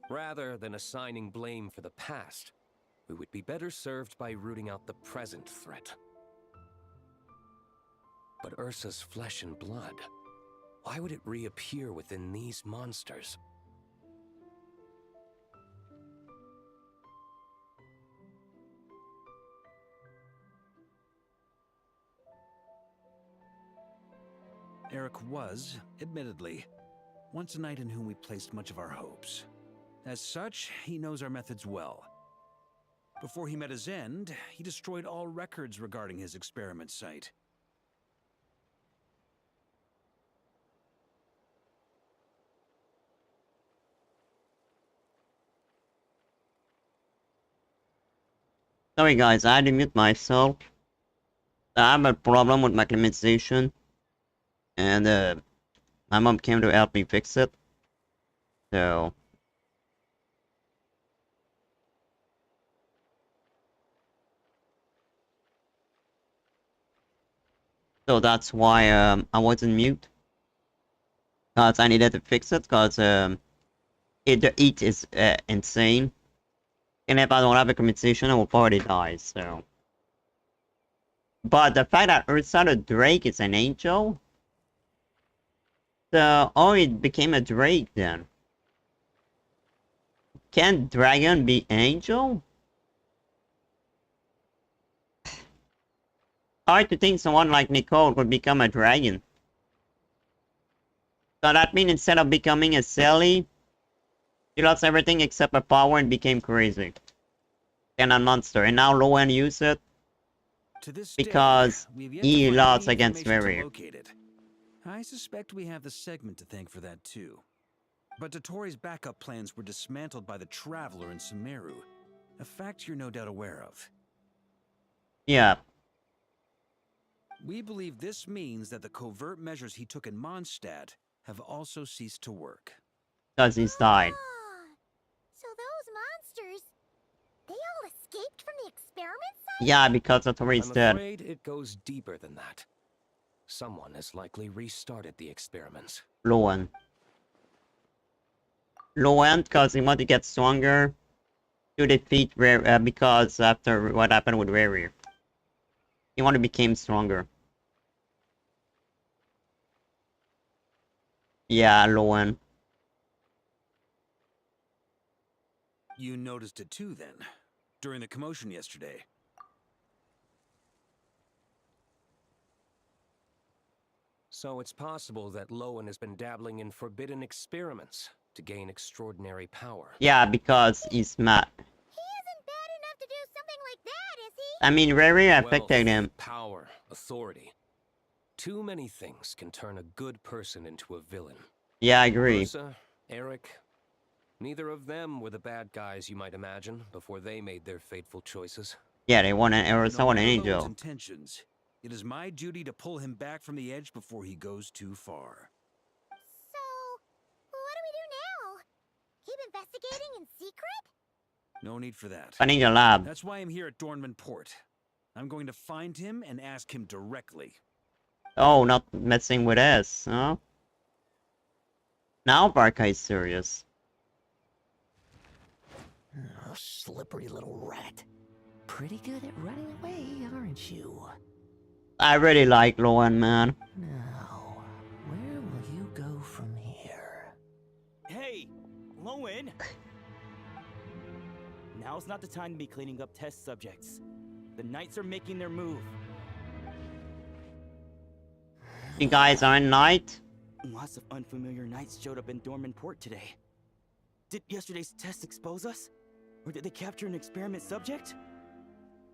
Rather than assigning blame for the past, we would be better served by rooting out the present threat. But Ursa's flesh and blood, why would it reappear within these monsters? Eric was, admittedly, once a knight in whom we placed much of our hopes. As such, he knows our methods well. Before he met his end, he destroyed all records regarding his experiment site. Sorry guys, I had to mute myself. I have a problem with my optimization. And my mom came to help me fix it. So that's why I wasn't mute. Cause I needed to fix it, cause the heat is insane. And if I don't have a compensation, I will probably die, so. But the fact that Ursa the Drake is an angel? So, oh, it became a Drake then. Can dragon be angel? Hard to think someone like Nicole could become a dragon. So that means instead of becoming a silly, she lost everything except her power and became crazy. And a monster. And now Lohen used it because he lost against Barrier. I suspect we have the segment to thank for that too. But Dotori's backup plans were dismantled by the Traveler in Sumeru. A fact you're no doubt aware of. Yeah. We believe this means that the covert measures he took in Mondstadt have also ceased to work. Because he's died. So those monsters, they all escaped from the experiment site? Yeah, because Dotori's dead. I'm afraid it goes deeper than that. Someone has likely restarted the experiments. Lohen. Lohen, because he wanted to get stronger to defeat because after what happened with Rary. He wanted to become stronger. Yeah, Lohen. You noticed it too then, during the commotion yesterday. So it's possible that Lohen has been dabbling in forbidden experiments to gain extraordinary power. Yeah, because he's mad. He isn't bad enough to do something like that, is he? I mean, Rary affected Wealth, him. power, authority. Too many things can turn a good person into a villain. Yeah, I agree. Rosa, Eric, neither of them were the bad guys you might imagine before they made their fateful choices. Yeah, they want an arrow, someone an Lowen's angel. intentions, it is my duty to pull him back from the edge before he goes too far. So, what do we do now? Keep investigating in secret? No need for that. I need your lab. That's why I'm here at Dornman Port. I'm going to find him and ask him directly. Oh, not messing with us, huh? Now Barca is serious. Oh, slippery little rat. Pretty good at running away, aren't you? I really like Lohen, man. Now, where will you go from here? Hey, Lohen! Now's not the time to be cleaning up test subjects. The Knights are making their move. You guys are in night? Lots of unfamiliar Knights showed up in Dorman Port today. Did yesterday's test expose us? Or did they capture an experiment subject?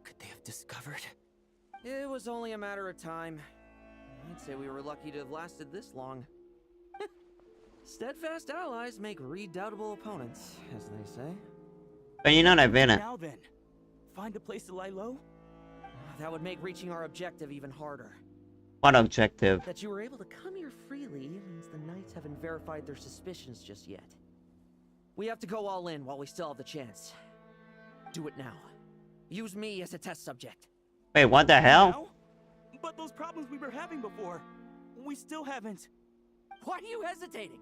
Could they have discovered? It was only a matter of time. I'd say we were lucky to have lasted this long. Steadfast allies make redoubtable opponents, as they say. But you're not a villain. Now then, find a place to lie low? That would make reaching our objective even harder. What objective? That you were able to come here freely means the Knights haven't verified their suspicions just yet. We have to go all in while we still have the chance. Do it now. Use me as a test subject. Wait, what the hell? Now? But those problems we were having before, we still haven't. Why are you hesitating?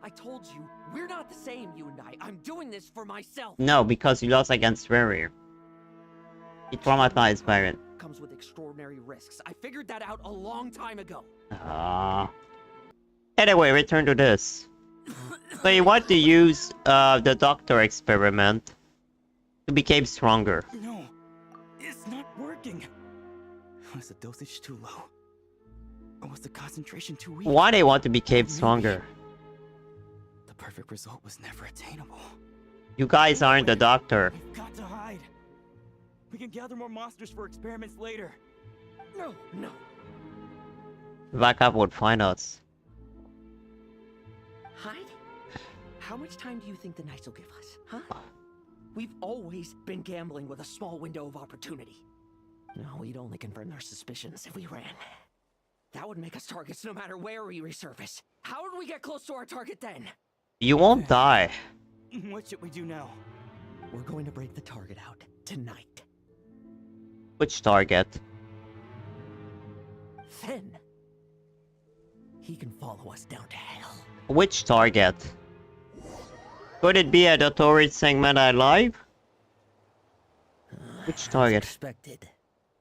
I told you, we're not the same, you and I. I'm doing this for myself. No, because you lost against Rary. He traumatized by it. Comes with extraordinary risks. I figured that out a long time ago. Anyway, return to this. So you want to use the doctor experiment to become stronger. No, it's not working. Was the dosage too low? Or was the concentration too weak? Why they want to become stronger? The perfect result was never attainable. You guys aren't the doctor. We've got to hide. We can gather more monsters for experiments later. No. Backup would find us. Hide? How much time do you think the Knights will give us, huh? We've always been gambling with a small window of opportunity. No, we'd only confirm their suspicions if we ran. That would make us targets no matter where we resurface. How would we get close to our target then? You won't die. What should we do now? We're going to break the target out tonight. Which target? Then he can follow us down to hell. Which target? Could it be a Dotori segment I live? Which target? As expected.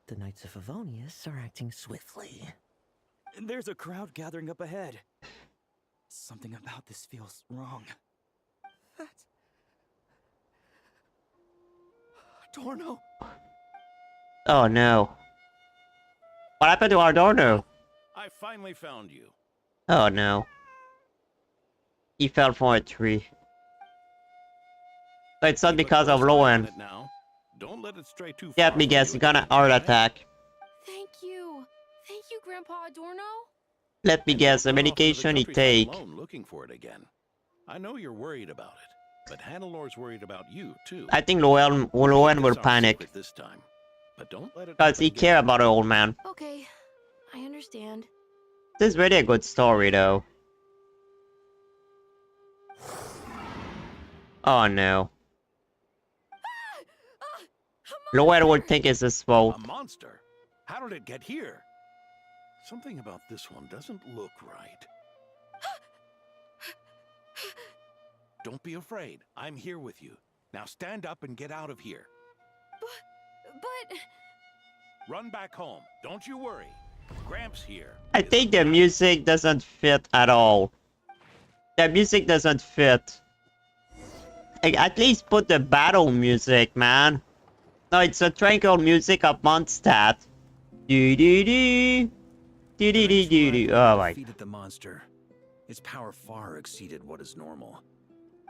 The Knights of Favonius are acting swiftly. There's a crowd gathering up ahead. Something about this feels wrong. That's... Adorno! Oh no. What happened to Adorno? I finally found you. Oh no. He fell from a tree. So it's not because of Lohen. Now. Don't let it stray too far. Let me guess, you got an heart attack. Thank you. Thank you, Grandpa Adorno. Let me guess, the medication he take. Alone looking for it again. I know you're worried about it, but Hannelor's worried about you too. I think Lohen will panic. This time, but don't let it because he care about the old man. Okay, I understand. This is really a good story though. Oh no. Lohen would think it's his fault. A monster? How did it get here? Something about this one doesn't look right. Don't be afraid. I'm here with you. Now stand up and get out of here. But... Run back home. Don't you worry. Gramps here. I think the music doesn't fit at all. The music doesn't fit. At least put the battle music, man. No, it's a tranquil music of Mondstadt. Do do do. Oh my. Defeated the monster. Its power far exceeded what is normal.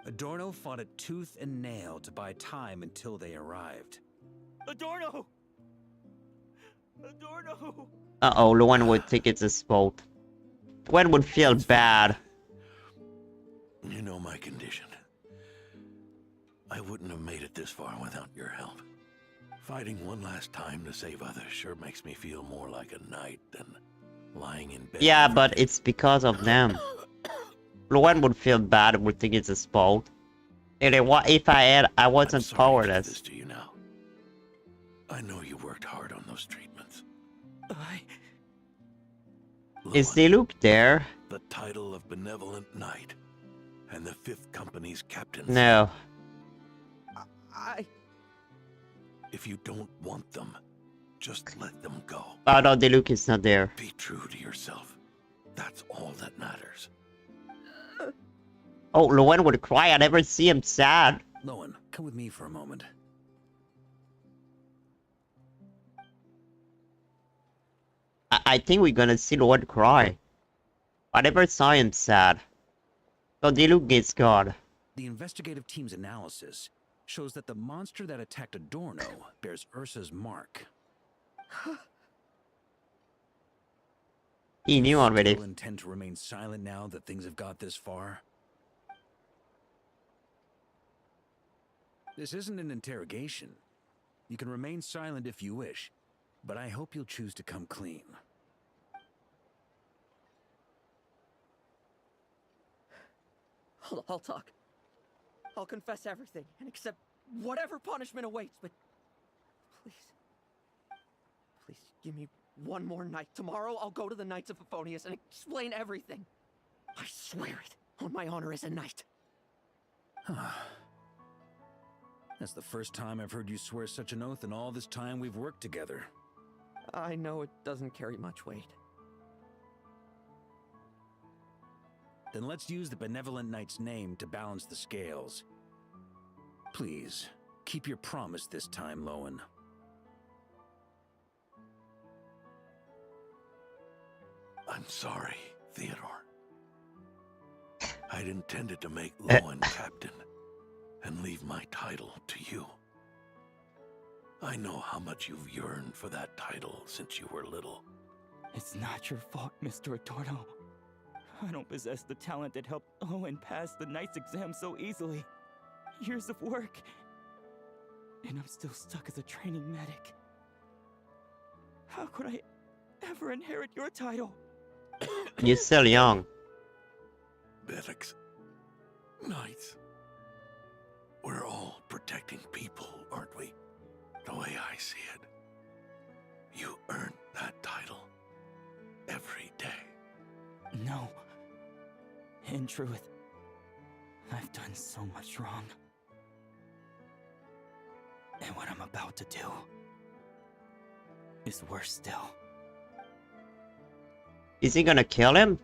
Adorno fought it tooth and nail to buy time until they arrived. Adorno! Adorno! Uh-oh, Lohen would think it's his fault. Lohen would feel bad. You know my condition. I wouldn't have made it this far without your help. Fighting one last time to save others sure makes me feel more like a knight than lying in bed. Yeah, but it's because of them. Lohen would feel bad, would think it's his fault. If I wasn't powerless. This to you now. I know you worked hard on those treatments. Is Diluc there? The title of Benevolent Knight and the 5th Company's captain. No. If you don't want them, just let them go. Oh no, Diluc is not there. Be true to yourself. That's all that matters. Oh, Lohen would cry. I never see him sad. Lohen, come with me for a moment. I think we're gonna see Lohen cry. I never saw him sad. So Diluc gets God. The investigative team's analysis shows that the monster that attacked Adorno bears Ursa's mark. He knew already. Still intend to remain silent now that things have got this far? This isn't an interrogation. You can remain silent if you wish, but I hope you'll choose to come clean. I'll talk. I'll confess everything and accept whatever punishment awaits, but please give me one more night. Tomorrow I'll go to the Knights of Favonius and explain everything. I swear it on my honor as a knight. That's the first time I've heard you swear such an oath in all this time we've worked together. I know it doesn't carry much weight. Then let's use the Benevolent Knight's name to balance the scales. Please, keep your promise this time, Lohen. I'm sorry, Theodore. I'd intended to make Lohen captain and leave my title to you. I know how much you've yearned for that title since you were little. It's not your fault, Mr. Adorno. I don't possess the talent that helped Lohen pass the Knight's exam so easily. Years of work. And I'm still stuck as a training medic. How could I ever inherit your title? You're still young. Medics. Knights. We're all protecting people, aren't we? The way I see it. You earned that title. Every day. No. In truth, I've done so much wrong. And what I'm about to do is worse still. Is he gonna kill him?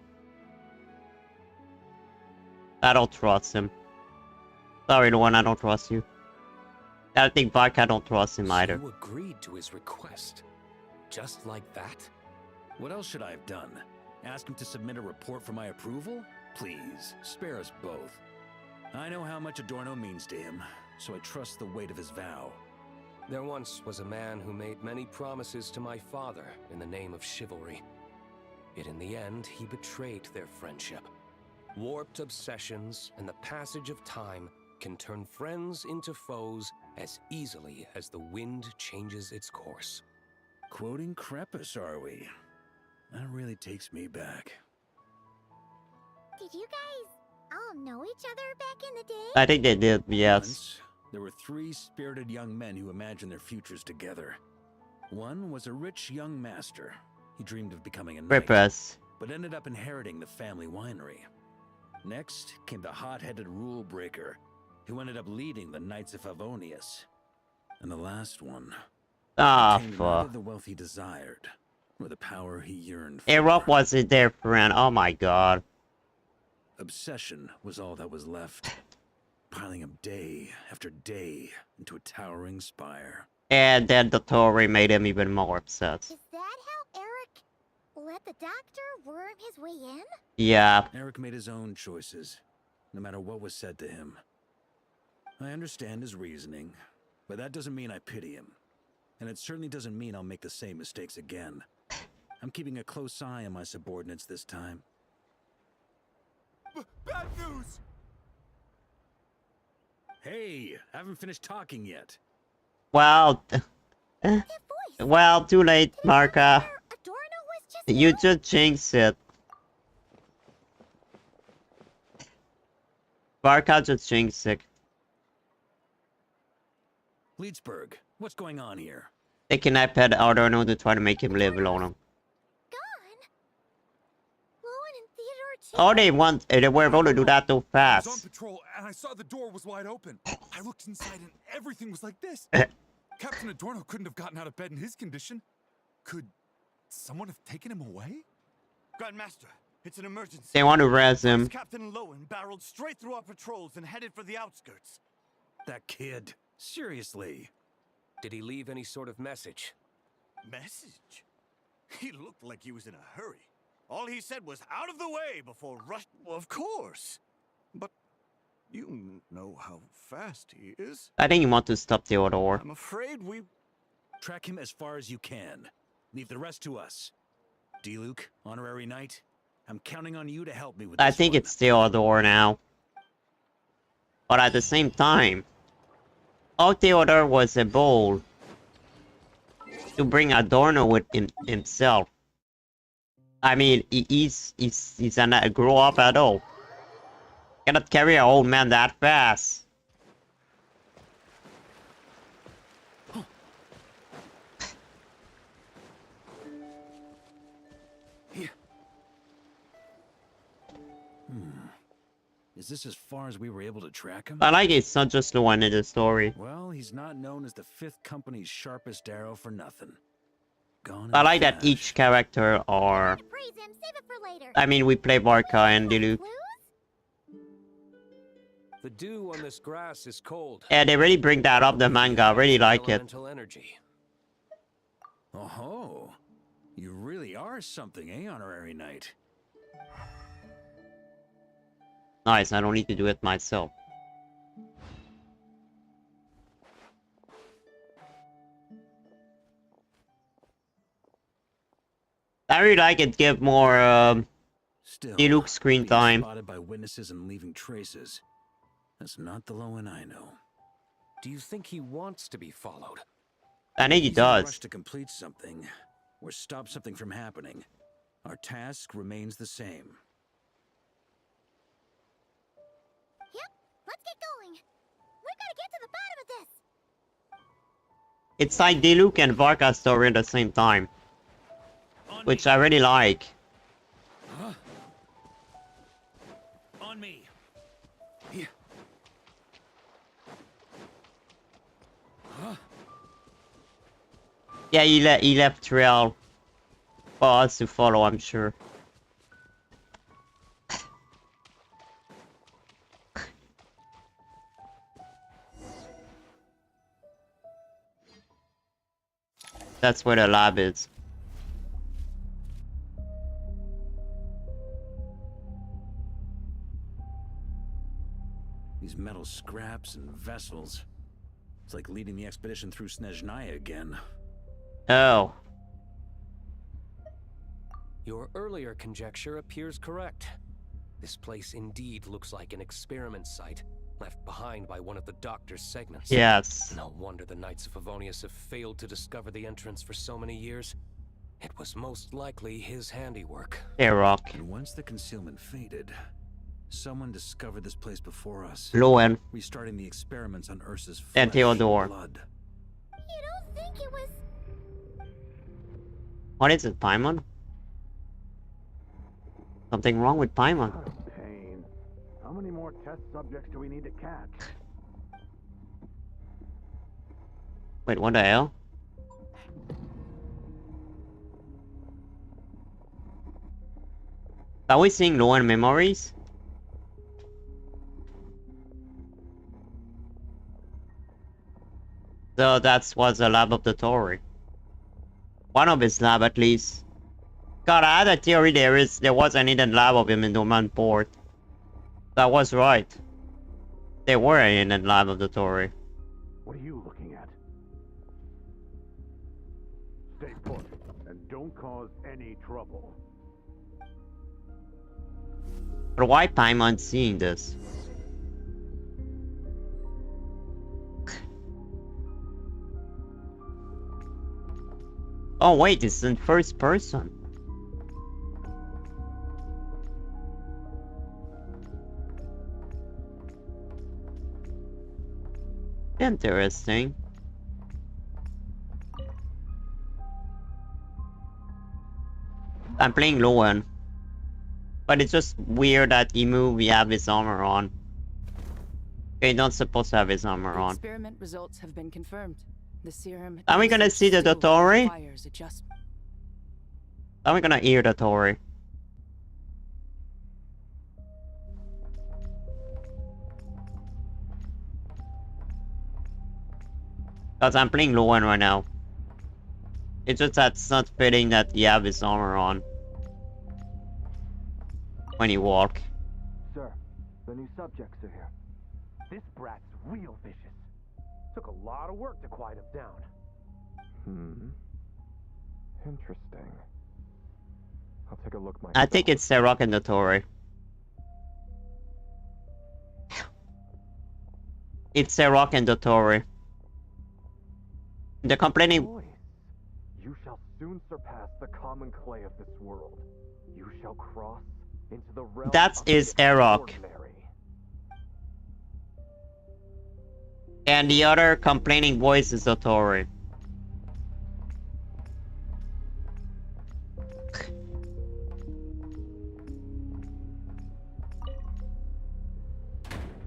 I don't trust him. Sorry, Lohen, I don't trust you. I think Vark, I don't trust him either. You agreed to his request. Just like that? What else should I have done? Ask him to submit a report for my approval? Please, spare us both. I know how much Adorno means to him, so I trust the weight of his vow. There once was a man who made many promises to my father in the name of chivalry. Yet in the end, he betrayed their friendship. Warped obsessions and the passage of time can turn friends into foes as easily as the wind changes its course. Quoting Crepus, are we? That really takes me back. Did you guys all know each other back in the day? I think they did, yes. Once, there were 3 spirited young men who imagined their futures together. One was a rich young master. He dreamed of becoming a knight, Repress. but ended up inheriting the family winery. Next came the hot-headed rule breaker, who ended up leading the Knights of Favonius. And the last one Ah, neither fuck. the wealth he desired, or the power he yearned for. Arok wasn't their friend. Oh my god. Obsession was all that was left, piling up day after day into a towering spire. And then the story made him even more upset. Is that how Eric let the doctor worm his way in? Yeah. Eric made his own choices, no matter what was said to him. I understand his reasoning, but that doesn't mean I pity him. And it certainly doesn't mean I'll make the same mistakes again. I'm keeping a close eye on my subordinates this time. Bad news! Hey, I haven't finished talking yet. Well, well, too late, Marka. You just jinxed it. Marka just jinxed it. Leedsburg, what's going on here? They kidnapped Adorno to try to make him live alone. Oh, they were able to do that too I was on fast. patrol and I saw the door was wide open. I looked inside and everything was like this. Captain Adorno couldn't have gotten out of bed in his condition. Could someone have taken him away? Grandmaster, it's an emergency. They want to res him. Captain Lohen barreled straight through our patrols and headed for the outskirts. That kid, seriously. Did he leave any sort of message? Message? He looked like he was in a hurry. All he said was out of the way before rush. Well, of course. But you know how fast he is. I think you want to stop Theodore. I'm afraid we... Track him as far as you can. Leave the rest to us. D-Luke, honorary knight, I'm counting on you to help me with this I think one. it's Theodore now. But at the same time, all Theodore was a bold to bring Adorno with himself. I mean, he's not grow up at all. Cannot carry an old man that fast. Is this as far as we were able to track him? I like it's not just the one in the story. Well, he's not known as the 5th Company's sharpest arrow for nothing. Gone I in like a that flash. each character are... I mean, we play Varka and Diluc. The dew on this grass is cold. Yeah, they really bring that up the manga. I really like it. Elemental energy. Oh, you really are something, eh, honorary knight? Nice, I don't need to do it myself. I really like it. Give more Still, Diluc screen being time. spotted by witnesses and leaving traces. That's not the Lohen I know. Do you think he wants to be followed? I think he He's in a does. rush to complete something, or stop something from happening. Our task remains the same. Yep, let's get going. We've got to get to the bottom of this. It's like Diluc and Varka story at the same time, which I really like. Huh? On me. Yeah. Huh? Yeah, he left trail for us to follow, I'm sure. That's where the lab is. These metal scraps and vessels. It's like leading the expedition through Snezhnaya again. Oh. Your earlier conjecture appears correct. This place indeed looks like an experiment site, left behind by one of the Doctor's segments. Yes. No wonder the Knights of Favonius have failed to discover the entrance for so many years. It was most likely his handiwork. Hey, Rock. And once the concealment faded, someone discovered this place before us. Lohen. Restarting the experiments on Ursa's flesh And Theodore. blood. You don't think it was... What is it, Paimon? Something wrong with Paimon. Pain. How many more test subjects do we need to catch? Wait, what the hell? Are we seeing Lohen memories? So that was the lab of the Tory. One of his lab, at least. God, I had a theory there was an hidden lab of him in Dorman Port. That was right. There were an hidden lab of the Tory. What are you looking at? Stay put, and don't cause any trouble. But why Paimon seeing this? Oh wait, it's in first person. Interesting. I'm playing Lohen. But it's just weird that we have his armor on. He's not supposed to have his armor The on. experiment results have been confirmed. The serum Are we gonna see the still Dotori? requires adjustment. Are we gonna hear the Tory? Because I'm playing Lohen right now. It's just that it's not fitting that he have his armor on. When he walk. Sir, the new subjects are here. This brat's real vicious. Took a lot of work to quiet him down. Interesting. I'll take a look myself. I think it's Serok and the Tory. It's Serok and the Tory. They're complaining. Boys, you shall soon surpass the common clay of this world. You shall cross into the realm That of is the Erok. extraordinary. And the other complaining voice is the Tory.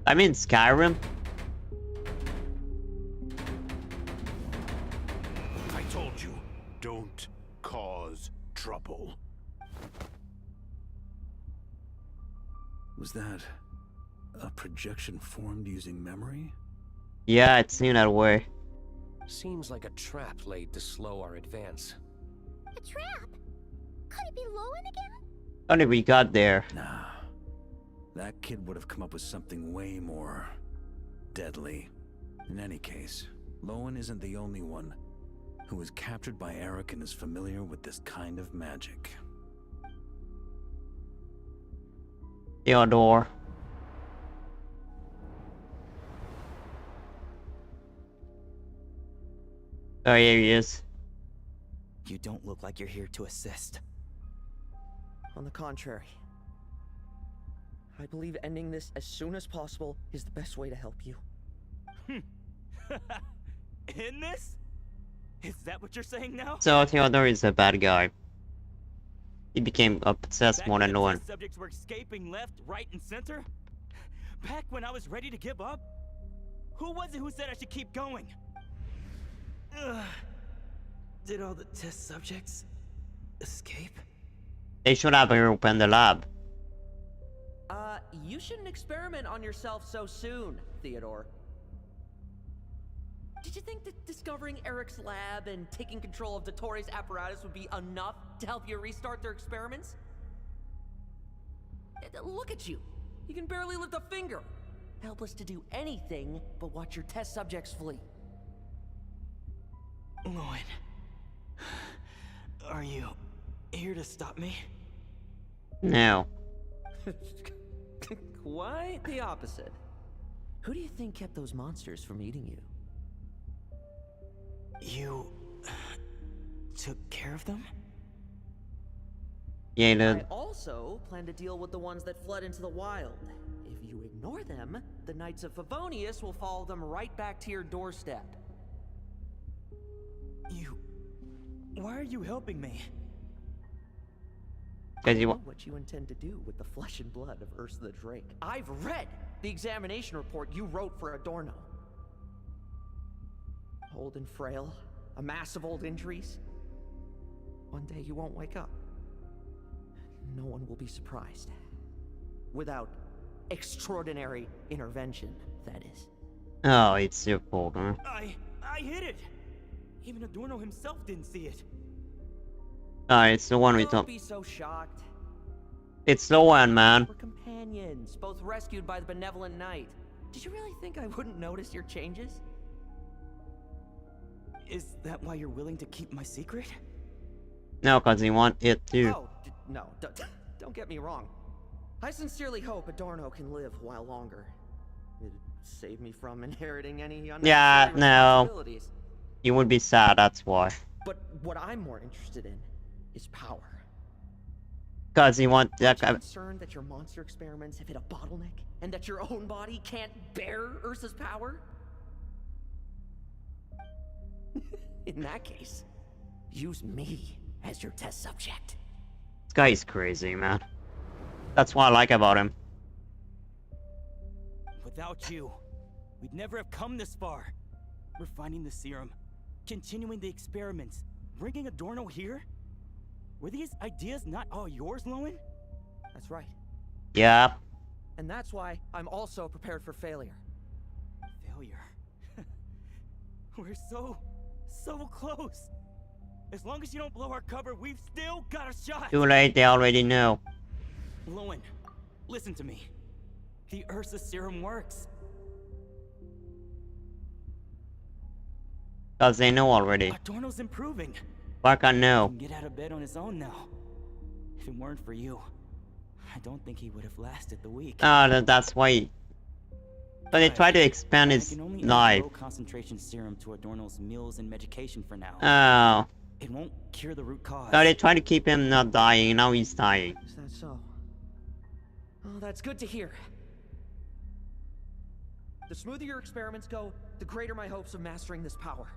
I mean Skyrim. I told you, don't cause trouble. Was that a projection formed using memory? Yeah, it seemed that way. Seems like a trap laid to slow our advance. A trap? Could it be Lowen again? Only we got there. Nah. That kid would have come up with something way more deadly. In any case, Lowen isn't the only one who was captured by Eric and is familiar with this kind of magic. Theodore. Oh, here he is. You don't look like you're here to assist. On the contrary, I believe ending this as soon as possible is the best way to help you. In this? Is that what you're saying now? So Theodore is a bad guy. He became obsessed Back more when than the Lowen. test subjects were escaping left, right, and center? Back when I was ready to give up? Who was it who said I should keep going? Did all the test subjects escape? They should have opened the lab. You shouldn't experiment on yourself so soon, Theodore. Did you think that discovering Eric's lab and taking control of Dotori's apparatus would be enough to help you restart their experiments? Look at you. You can barely lift a finger. Helpless to do anything but watch your test subjects flee. Lowen, are you here to stop me? No. Quite the opposite. Who do you think kept those monsters from eating you? You took care of them? Yeah, I dude. also plan to deal with the ones that fled into the wild. If you ignore them, the Knights of Favonius will follow them right back to your doorstep. Why are you helping me? Because you What you intend to do with the flesh and blood of Ursa the Drake. I've read the examination report you wrote for Adorno. Old and frail, a mass of old injuries. One day you won't wake up. No one will be surprised. Without extraordinary intervention, that is. Oh, it's your fault, huh? I hid it! Even Adorno himself didn't see it. It's the one we Don't told. be so shocked. It's the one, man. We're companions, both rescued by the benevolent knight. Did you really think I wouldn't notice your changes? Is that why you're willing to keep my secret? No, cause he want it too. Oh, no, don't get me wrong. I sincerely hope Adorno can live a while longer. It'd save me from inheriting any unnecessary responsibilities. You would be sad, that's why. But what I'm more interested in is power. Cause he want Aren't that. you concerned that your monster experiments have hit a bottleneck, and that your own body can't bear Ursa's power? In that case, use me as your test subject. This guy is crazy, man. That's what I like about him. Without you, we'd never have come this far. Refining the serum, continuing the experiments, bringing Adorno here? Were these ideas not all yours, Lohen? That's right. Yeah. And that's why I'm also prepared for failure. Failure? We're so close. As long as you don't blow our cover, we've still got a shot. Too late, they already know. Lohen, listen to me. The Ursa serum works. Cause they know already. Adorno's improving. Fuck, I know. He can get out of bed on his own now. If it weren't for you, I don't think he would have lasted the week. That's why. But they try to expand his life. Low concentration serum to Adorno's meals and medication for now. Oh. It won't cure the root cause. No, they try to keep him not dying. Now he's dying. Is that so? Oh, that's good to hear. The smoother your experiments go, the greater my hopes of mastering this power.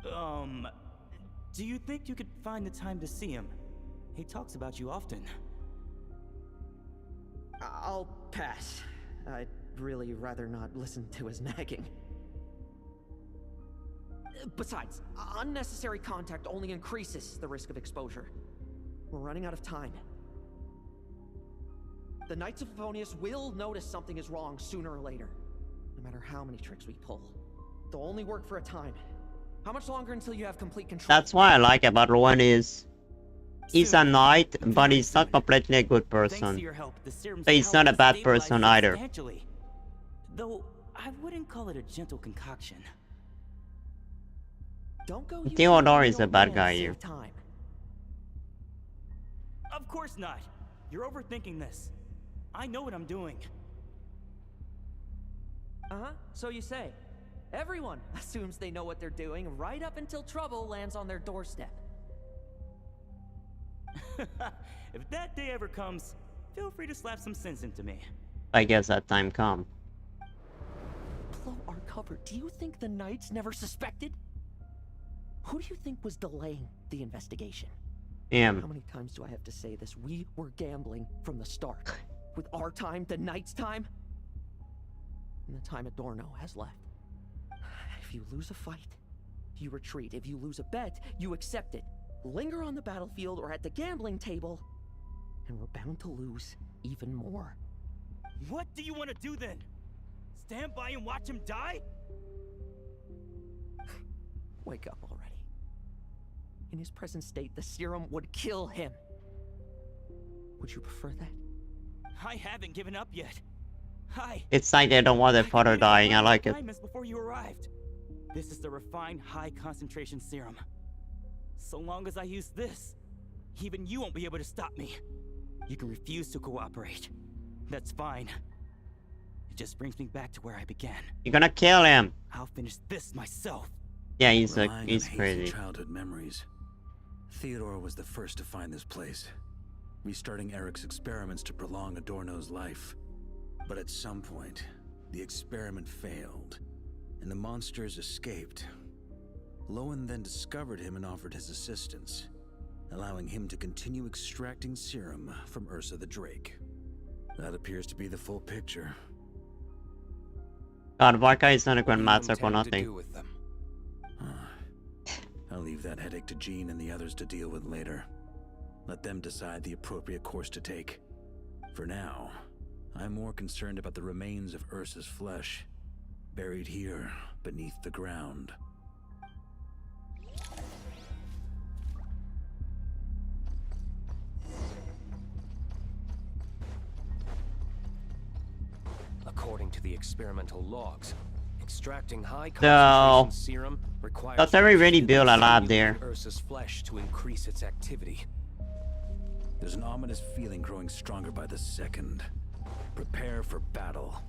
Do you think you could find the time to see him? He talks about you often. I'll pass. I'd really rather not listen to his nagging. Besides, unnecessary contact only increases the risk of exposure. We're running out of time. The Knights of Favonius will notice something is wrong sooner or later, no matter how many tricks we pull. They'll only work for a time. How much longer until you have complete control? That's what I like about Lohen is he's a knight, but he's not completely a good person. But he's not a bad person either. Though I wouldn't call it a gentle concoction. Don't go. Theodore is a bad guy here. Of course not. You're overthinking this. I know what I'm doing. Uh-huh, so you say. Everyone assumes they know what they're doing right up until trouble lands on their doorstep. If that day ever comes, feel free to slap some sense into me. I guess that time come. Blow our cover. Do you think the Knights never suspected? Who do you think was delaying the investigation? Him. How many times do I have to say this? We were gambling from the start. With our time, the Knights' time, and the time Adorno has left. If you lose a fight, you retreat. If you lose a bet, you accept it. Linger on the battlefield or at the gambling table, and we're bound to lose even more. What do you want to do then? Stand by and watch him die? Wake up already. In his present state, the serum would kill him. Would you prefer that? I haven't given up yet. It's like they don't want their father dying. I like it. Before you arrived. This is the refined high concentration serum. So long as I use this, even you won't be able to stop me. You can refuse to cooperate. That's fine. It just brings me back to where I began. You're gonna kill him. I'll finish this myself. Yeah, he's Relying crazy. on childhood memories. Theodore was the first to find this place, restarting Eric's experiments to prolong Adorno's life. But at some point, the experiment failed, and the monsters escaped. Lohen then discovered him and offered his assistance, allowing him to continue extracting serum from Ursa the Drake. That appears to be the full picture. God, Varka is not a grandmaster for nothing. I'll leave that headache to Jean and the others to deal with later. Let them decide the appropriate course to take. For now, I'm more concerned about the remains of Ursa's flesh, buried here beneath the ground. experimental logs. Extracting high So, concentration serum requires does every really build a lab stimulate there? Ursa's flesh to increase its activity. There's an ominous feeling growing stronger by the second. Prepare for battle.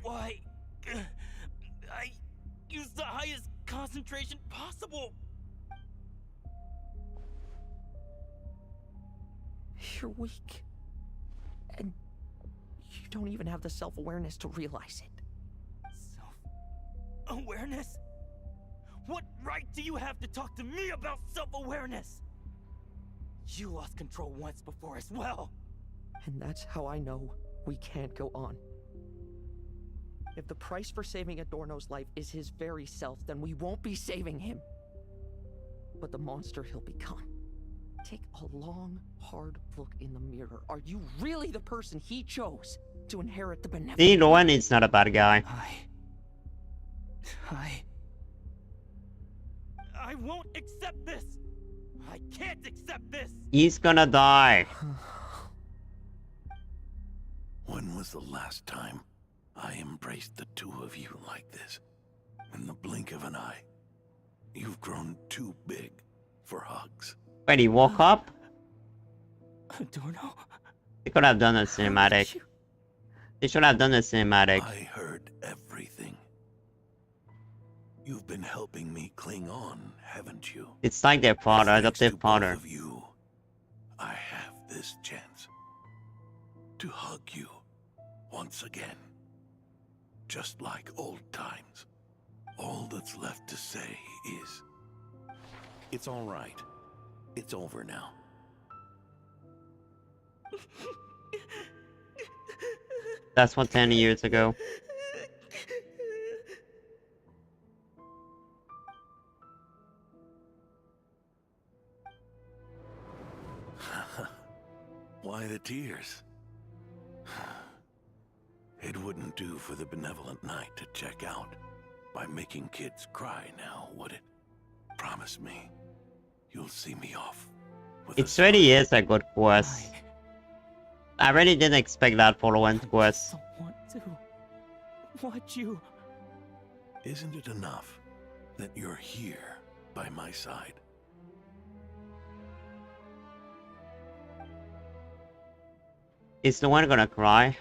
Why? I used the highest concentration possible. You're weak. And you don't even have the self-awareness to realize it. Self-awareness? What right do you have to talk to me about self-awareness? You lost control once before as well. And that's how I know we can't go on. If the price for saving Adorno's life is his very self, then we won't be saving him. But the monster he'll become. Take a long, hard look in the mirror. Are you really the person he chose to inherit the benevolent? See, Lohen is not a bad guy. I won't accept this. I can't accept this. He's gonna die. When was the last time I embraced the two of you like this? In the blink of an eye. You've grown too big for hugs. Wait, he woke up? Adorno? They could have done a cinematic. They should have done a cinematic. I heard everything. You've been helping me cling on, haven't you? It's like their father, adoptive father. Of you, I have this chance to hug you once again. Just like old times. All that's left to say is, it's all right. It's over now. That's what 10 years ago. Why the tears? It wouldn't do for the benevolent knight to check out by making kids cry now, would it? Promise me, you'll see me off. It really is a good quest. I really didn't expect that for Lohen's quest. Want to watch you. Isn't it enough that you're here by my side? Is Lohen gonna cry?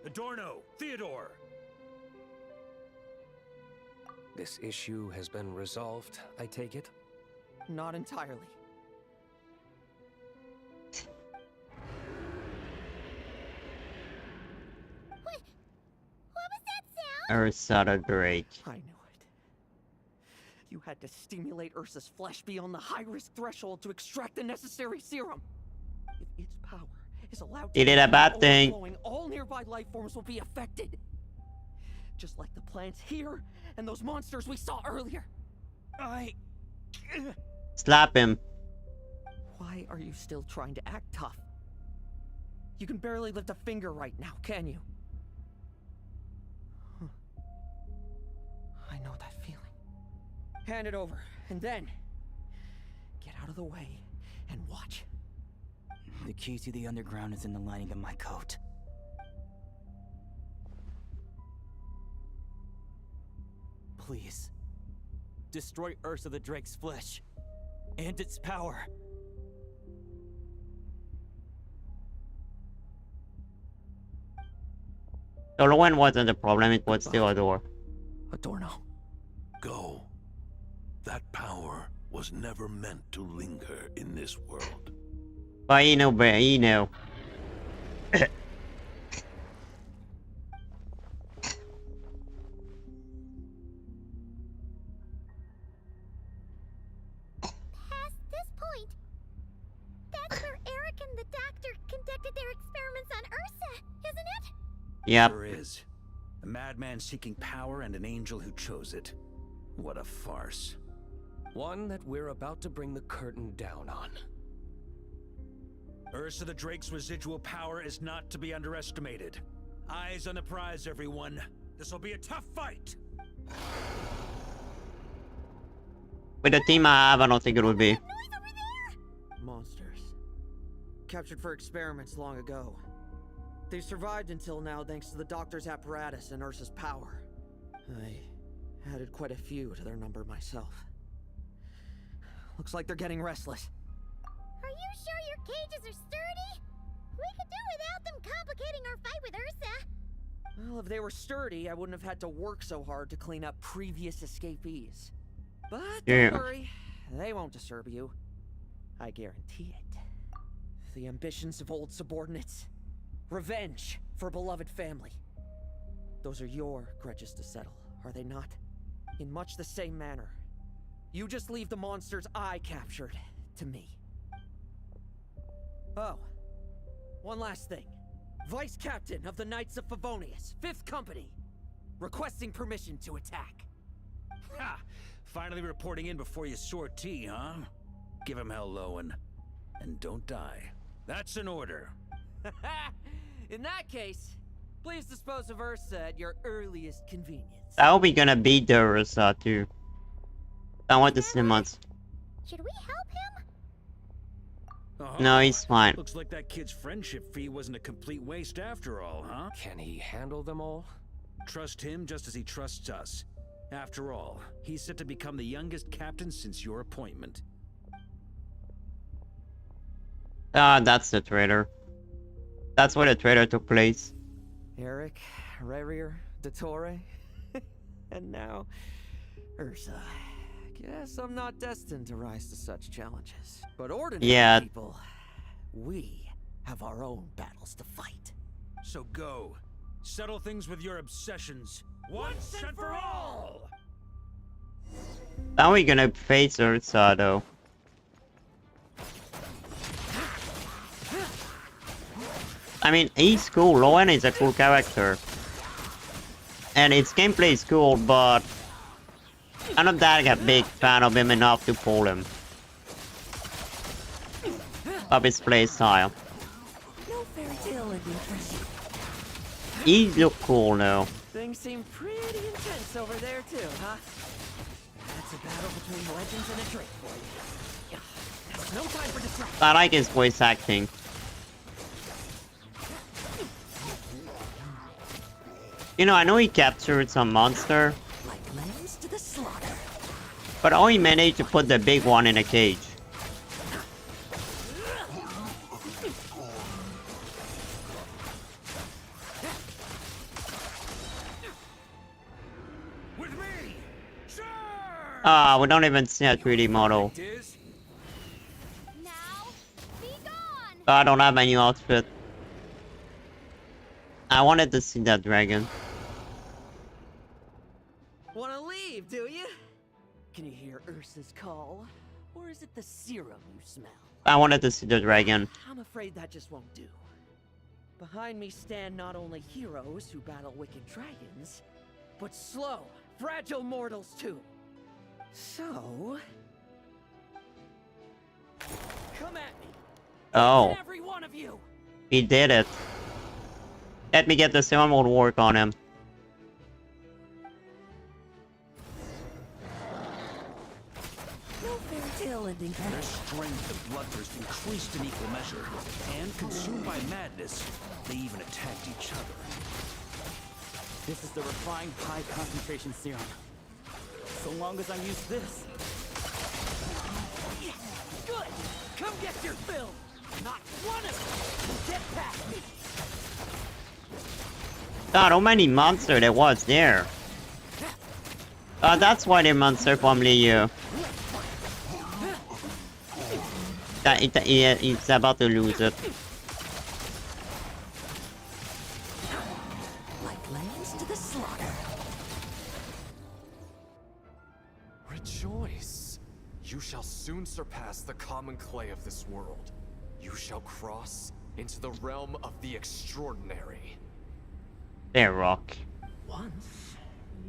Adorno, Theodore. This issue has been resolved, I take it? Not entirely. What was that sound? Ursa the Drake. I knew it. You had to stimulate Ursa's flesh beyond the high-risk threshold to extract the necessary serum. If its power is allowed to He did a bad thing. all nearby life forms will be affected. Just like the plants here and those monsters we saw earlier. Slap him. Why are you still trying to act tough? You can barely lift a finger right now, can you? I know that feeling. Hand it over, and then get out of the way and watch. The key to the underground is in the lining of my coat. Please, destroy Ursa the Drake's flesh and its power. So Lohen wasn't the problem, it was Theodore. Adorno. Go. That power was never meant to linger in this world. But you know. Past this point, that's where Eric and the doctor conducted their experiments on Ursa, isn't it? Yep. Sure is. A madman seeking power and an angel who chose it. What a farce. One that we're about to bring the curtain down on. Ursa the Drake's residual power is not to be underestimated. Eyes on the prize, everyone. This will be a tough fight. With the team I have, I don't think it would be. Noise over there! captured for experiments long ago. They've survived until now thanks to the doctor's apparatus and Ursa's power. I added quite a few to their number myself. Looks like they're getting restless. Are you sure your cages are sturdy? We could do without them complicating our fight with Ursa. Well, if they were sturdy, I wouldn't have had to work so hard to clean up previous escapees. But don't worry, they won't disturb you. I guarantee it. The ambitions of old subordinates. Revenge for beloved family. Those are your grudges to settle, are they not? In much the same manner. You just leave the monsters I captured to me. Oh, one last thing. Vice Captain of the Knights of Favonius, 5th Company, requesting permission to attack. Ha! Finally reporting in before you sortie, huh? Give him hell, Lohen. And don't die. That's an order. In that case, please dispose of Ursa at your earliest convenience. How we gonna beat the Ursa too? I want the cinemas. Should we help him? No, he's fine. Looks like that kid's friendship fee wasn't a complete waste after all, huh? Can he handle them all? Trust him just as he trusts us. After all, he's set to become the youngest captain since your appointment. Ah, that's the traitor. That's where the traitor took place. Eric, Rerier, Dottore, and now Ursa. Guess I'm not destined to rise to such challenges. But ordinary people, we have our own battles to fight. So go. Settle things with your obsessions. Once and for all! How are we gonna face Ursa though? I mean, he's cool. Lohen is a cool character. And its gameplay is cool, but I'm not that a big fan of him enough to pull him. Of his play style. No fairy tale ending. He look cool though. Things seem pretty intense over there too, huh? That's a battle between legends and a drink for you. There's no time for distraction. I like his voice acting. You know, I know he captured some monster, Like lambs to the slaughter. but all he managed to put the big one in a cage. With me! Sure! Ah, we don't even see a 3D model. Now, be gone! I don't have a new outfit. I wanted to see that dragon. Wanna leave, do you? Can you hear Ursa's call? Or is it the serum you smell? I wanted to see the dragon. I'm afraid that just won't do. Behind me stand not only heroes who battle wicked dragons, but slow, fragile mortals too. So... come at me! Oh. Every one of you! He did it. Let me get the serum, will work on him. No fairy tale ending. Their strength and bloodthirst increased in equal measure, and consumed by madness, they even attacked each other. This is the refined high concentration serum. So long as I use this. Yes, good! Come get your fill! Not one of you! Get past me! God, how many monsters there was there. That's why the monster probably it's about to lose it. Like lambs to the slaughter. Rejoice! You shall soon surpass the common clay of this world. You shall cross into the realm of the extraordinary. There, Rock. Once,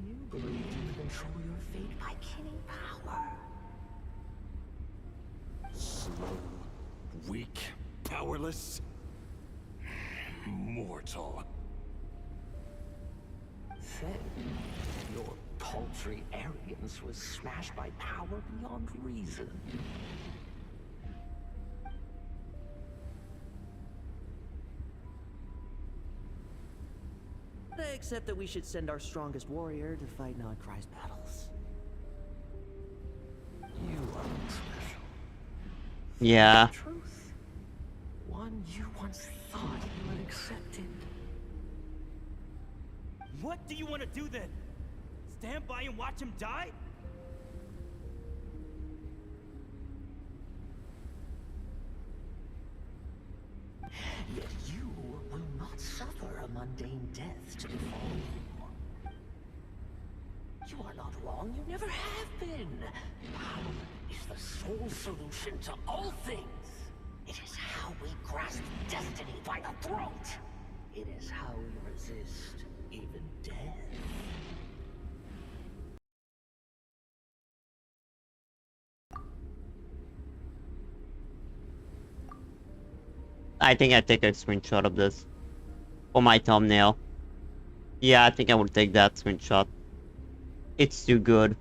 you believed you could control your fate by killing power. Slow, weak, powerless, mortal. Then, your paltry arrogance was smashed by power beyond reason. Except that we should send our strongest warrior to fight Nodcry's battles. You are special. Yeah. Truth. One you once thought you had accepted. What do you want to do then? Stand by and watch him die? Yet you will not suffer a mundane death to befall you. You are not wrong, you never have been. Power is the sole solution to all things. It is how we grasp destiny by the throat. It is how we resist even death. I think I take a screenshot of this for my thumbnail. Yeah, I think I would take that screenshot. It's too good.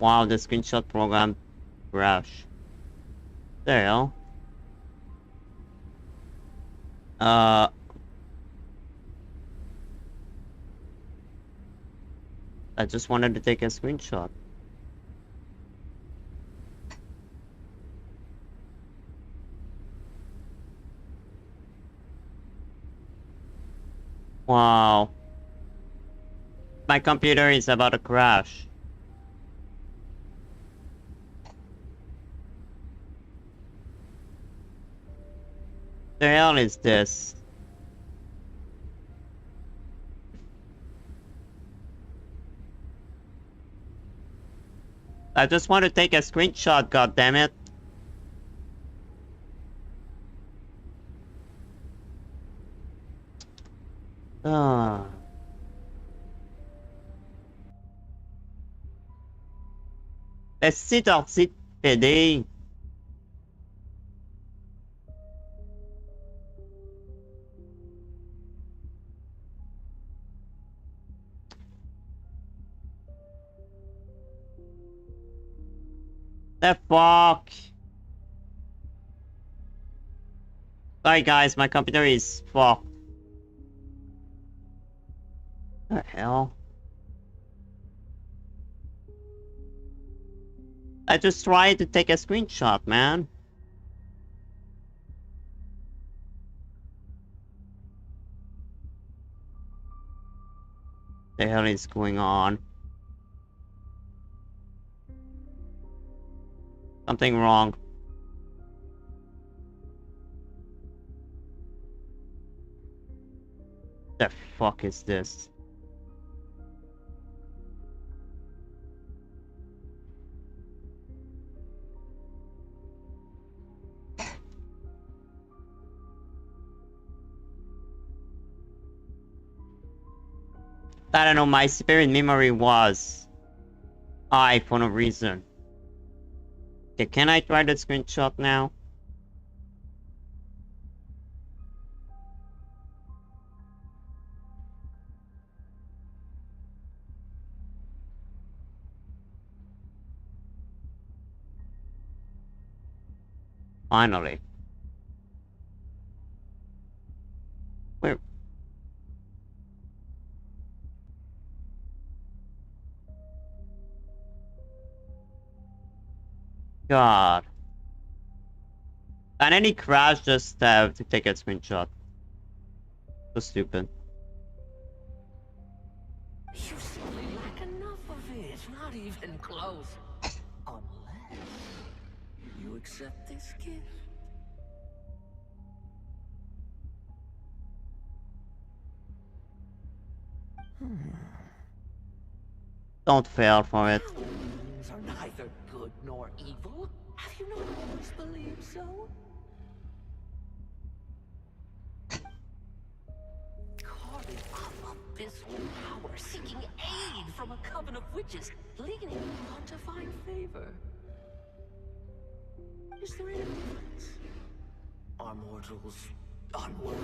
Wow, the screenshot program crash. The hell? I just wanted to take a screenshot. Wow. My computer is about to crash. The hell is this? I just want to take a screenshot, goddammit. Ah. Laisse torti de PD. The fuck? Sorry guys, my computer is fucked. What the hell? I just tried to take a screenshot, man. The hell is going on? Something wrong. The fuck is this? I don't know, my spirit memory was high for no reason. Okay, can I try the screenshot now? Finally. Where? God. And any crash just to take a screenshot. So stupid. You simply lack enough of it, not even close. Unless you accept this gift. Don't fail for it. Humans are neither good nor evil. Have you not always believed so? Carving up abyssal power, seeking aid from a coven of witches, leaning on to find favor. Is there any difference? Are mortals unworthy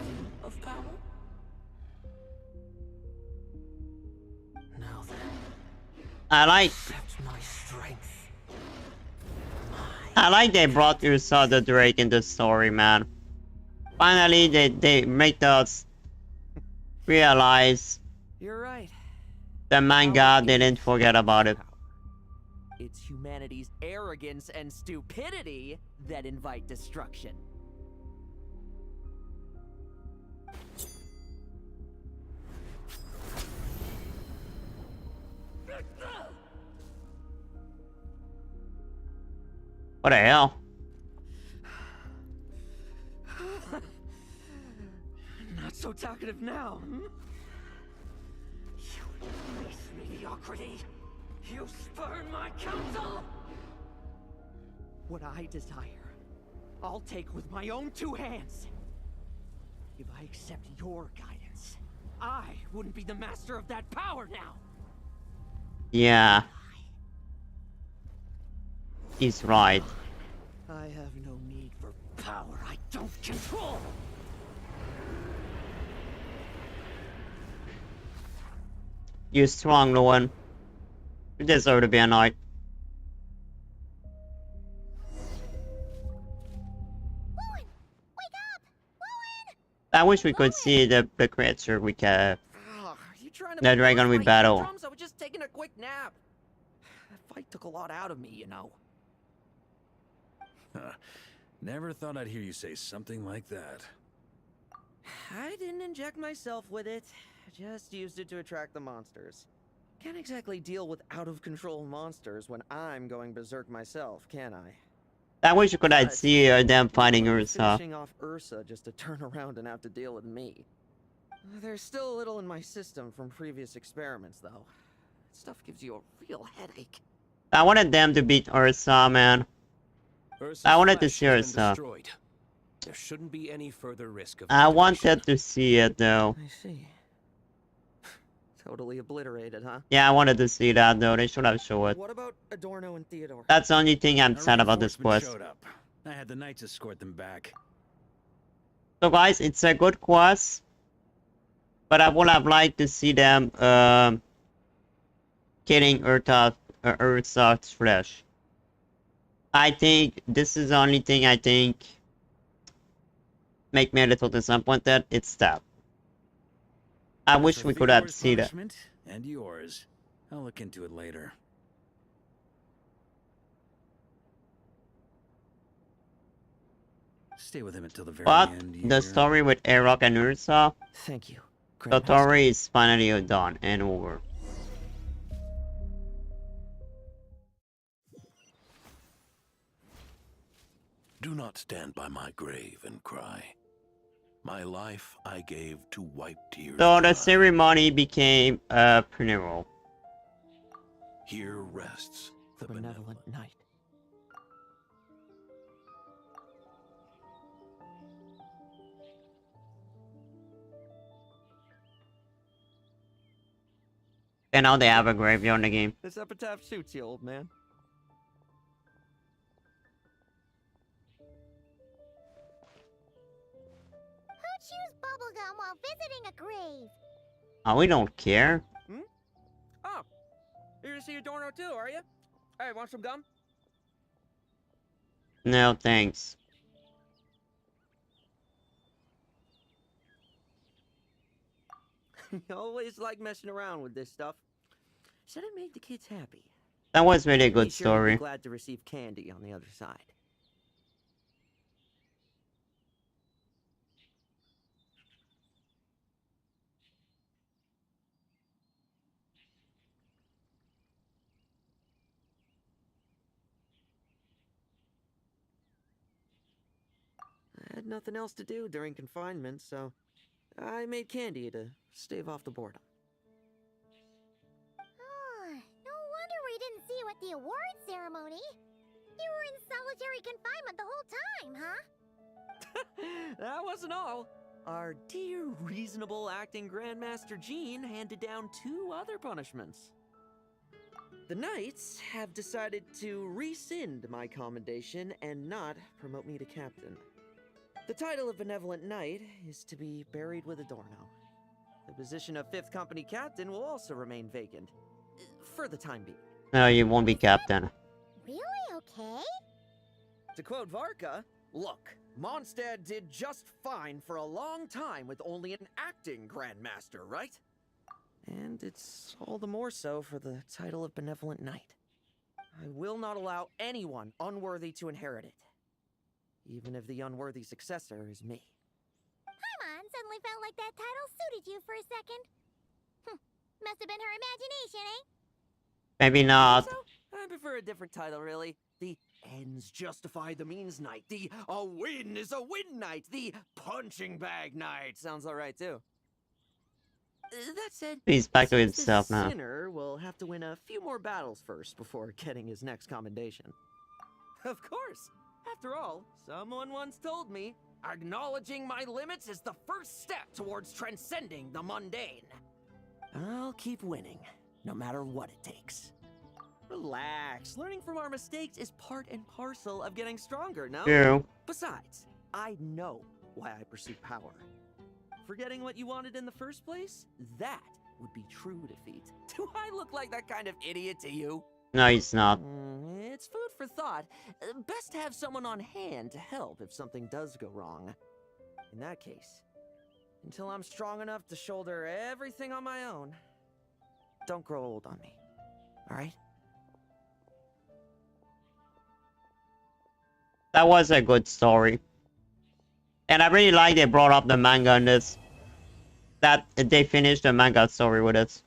of power? Accept my strength. I like they brought Ursa the Drake in the story, man. Finally, they make us realize You're right. the manga didn't forget about it. It's humanity's arrogance and stupidity that invite destruction. What the hell? Not so talkative now. You base mediocrity. You spurn my counsel. What I desire, I'll take with my own two hands. If I accept your guidance, I wouldn't be the master of that power now. Yeah. He's right. I have no need for power I don't control. You're strong, Lohen. You deserve to be a knight. I wish we could see the creature we can. The dragon we battle. I was just taking a quick nap. That fight took a lot out of me, you know. Never thought I'd hear you say something like that. I didn't inject myself with it. Just used it to attract the monsters. Can't exactly deal with out-of-control monsters when I'm going berserk myself, can I? I wish you could see them fighting Ursa. Finishing off Ursa just to turn around and have to deal with me. There's still a little in my system from previous experiments, though. That stuff gives you a real headache. I wanted them to beat Ursa, man. I wanted to see Ursa. There shouldn't be any further risk of I wanted to see it, though. I see. Totally obliterated, huh? Yeah, I wanted to see that, though. They should have shown it. What about Adorno and Theodore? That's the only thing I'm sad about this quest. Showed up. I had the knights escort them back. So, guys, it's a good quest. But I would have liked to see them killing Ursa's flesh. I think this is the only thing I think make me a little disappointed. It's that. I wish we could have seen that. And yours. I'll look into it later. Stay with him until the very But end. the story with Arok and Ursa, thank you. The story is finally done and over. Do not stand by my grave and cry. My life I gave to wipe tears. So the ceremony became a funeral. Here rests the benevolent knight. And now they have a graveyard in the game. This epitaph suits you, old man. Who chews bubblegum while visiting a grave? Oh, we don't care. Hmm? Oh, you're gonna see Adorno too, are you? Hey, want some gum? No, thanks. You always like messing around with this stuff. Said it made the kids happy. That was really a good Sure you'd be story. glad to receive candy on the other side. I had nothing else to do during confinement, so I made candy to stave off the boredom. Oh, no wonder we didn't see you at the award ceremony. You were in solitary confinement the whole time, huh? That wasn't all. Our dear, reasonable acting Grandmaster Jean handed down 2 other punishments. The Knights have decided to rescind my commendation and not promote me to captain. The title of Benevolent Knight is to be buried with Adorno. The position of 5th Company Captain will also remain vacant. for the time being. No, you won't be captain. Really okay? To quote Varka, look, Mondstadt did just fine for a long time with only an acting Grandmaster, right? And it's all the more so for the title of Benevolent Knight. I will not allow anyone unworthy to inherit it. Even if the unworthy successor is me. Paimon suddenly felt like that title suited you for a second. Must have been her imagination, eh? Maybe not. So, I prefer a different title, really. The ends justify the means knight. The a win is a win knight. The punching bag knight. Sounds alright, too. That said, He's back to seems himself this now. sinner will have to win a few more battles first before getting his next commendation. Of course. After all, someone once told me, acknowledging my limits is the first step towards transcending the mundane. I'll keep winning, no matter what it takes. Relax. Learning from our mistakes is part and parcel of getting stronger, no? True. Besides, I know why I pursue power. Forgetting what you wanted in the first place? That would be true defeat. Do I look like that kind of idiot to you? No, he's not. It's food for thought. Best to have someone on hand to help if something does go wrong. In that case, until I'm strong enough to shoulder everything on my own, don't grow old on me. Alright? That was a good story. And I really like they brought up the manga in this. That they finished the manga story with it.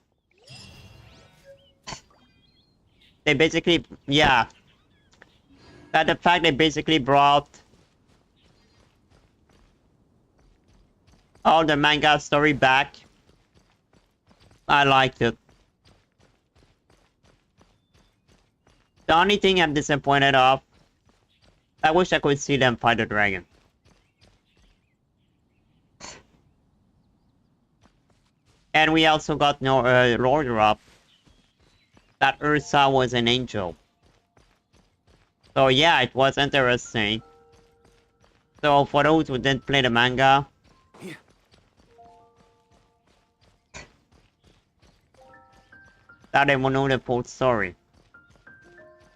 They basically, yeah. That the fact they basically brought all the manga story back. I liked it. The only thing I'm disappointed of, I wish I could see them fight the dragon. And we also got no lore drop that Ursa was an angel. So yeah, it was interesting. So for those who didn't play the manga, that they will know the full story.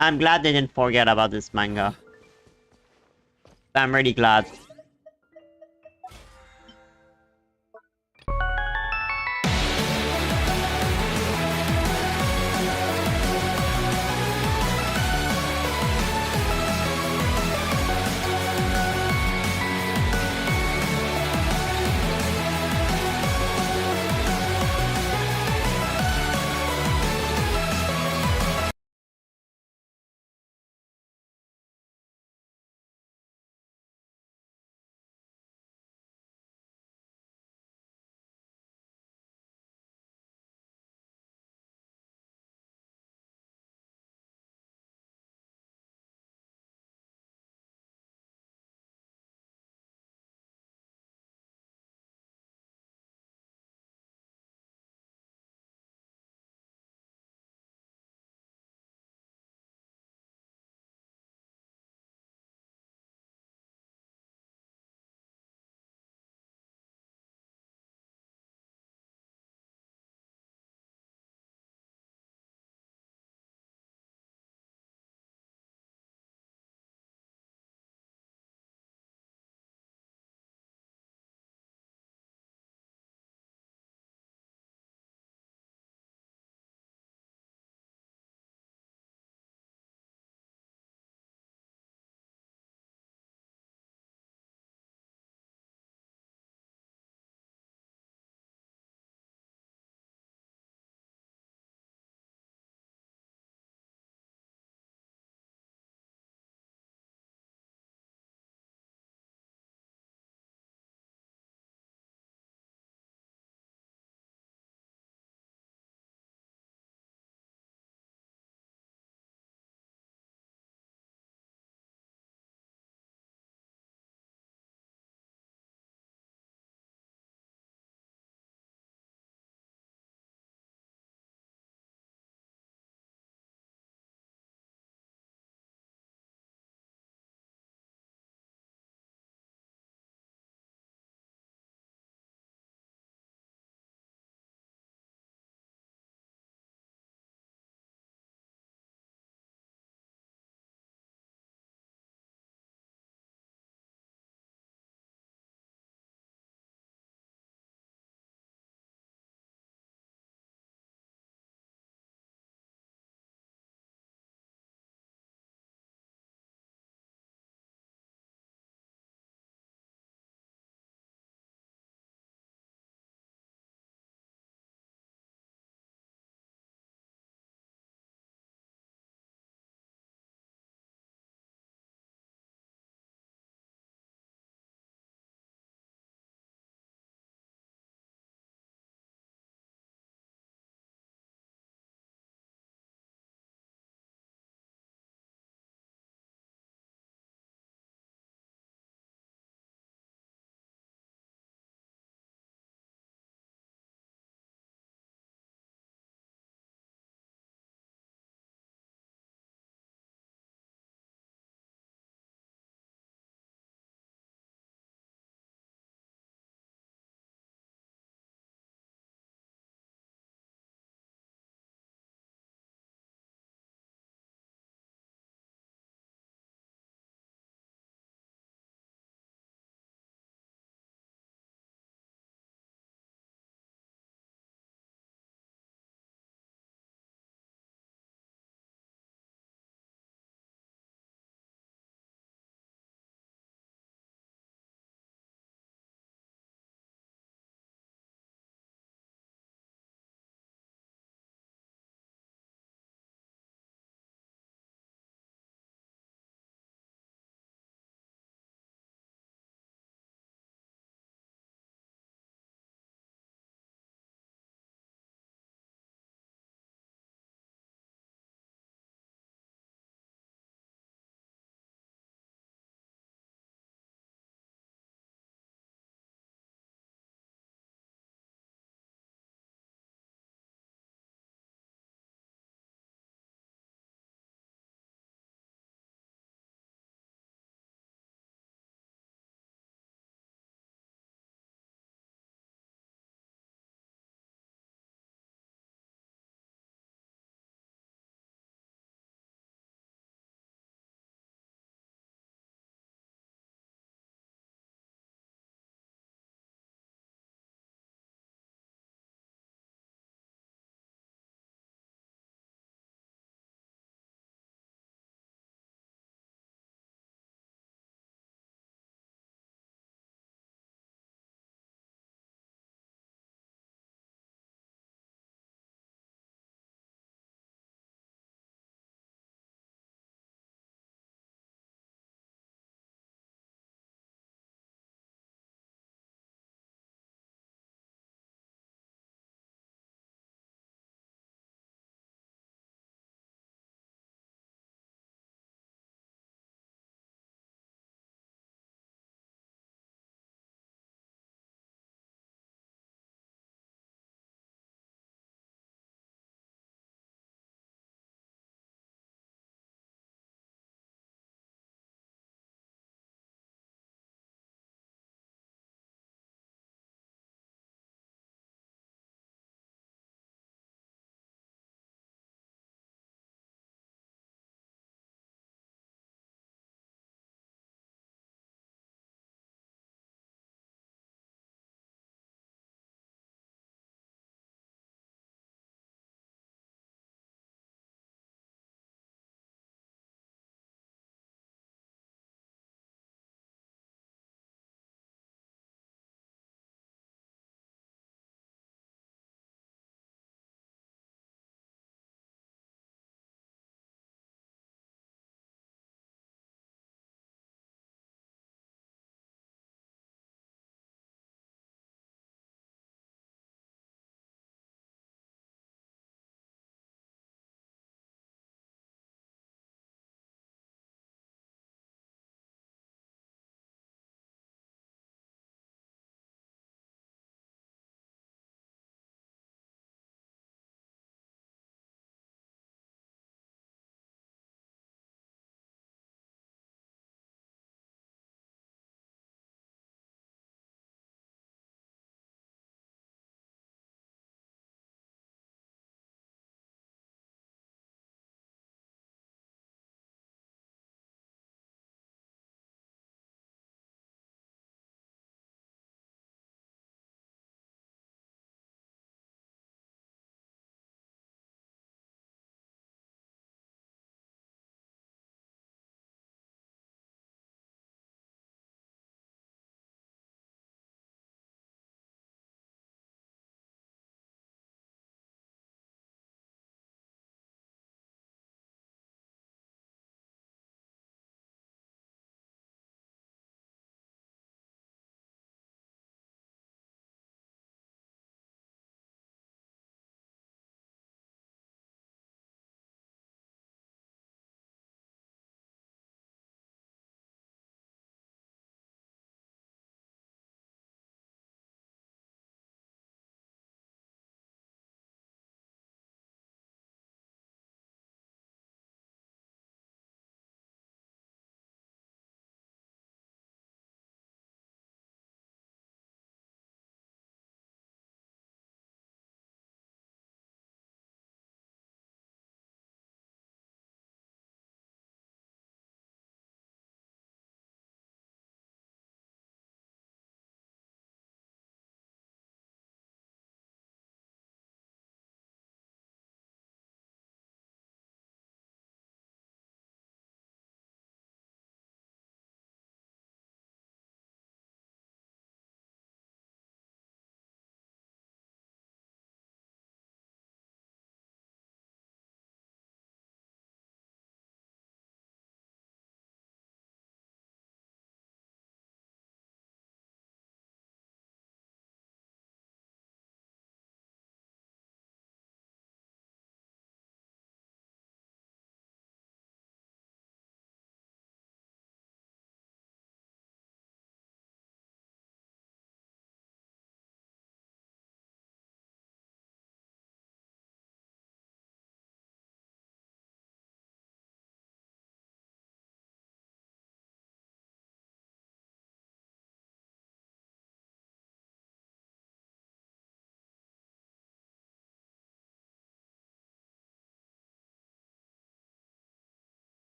I'm glad they didn't forget about this manga. I'm really glad.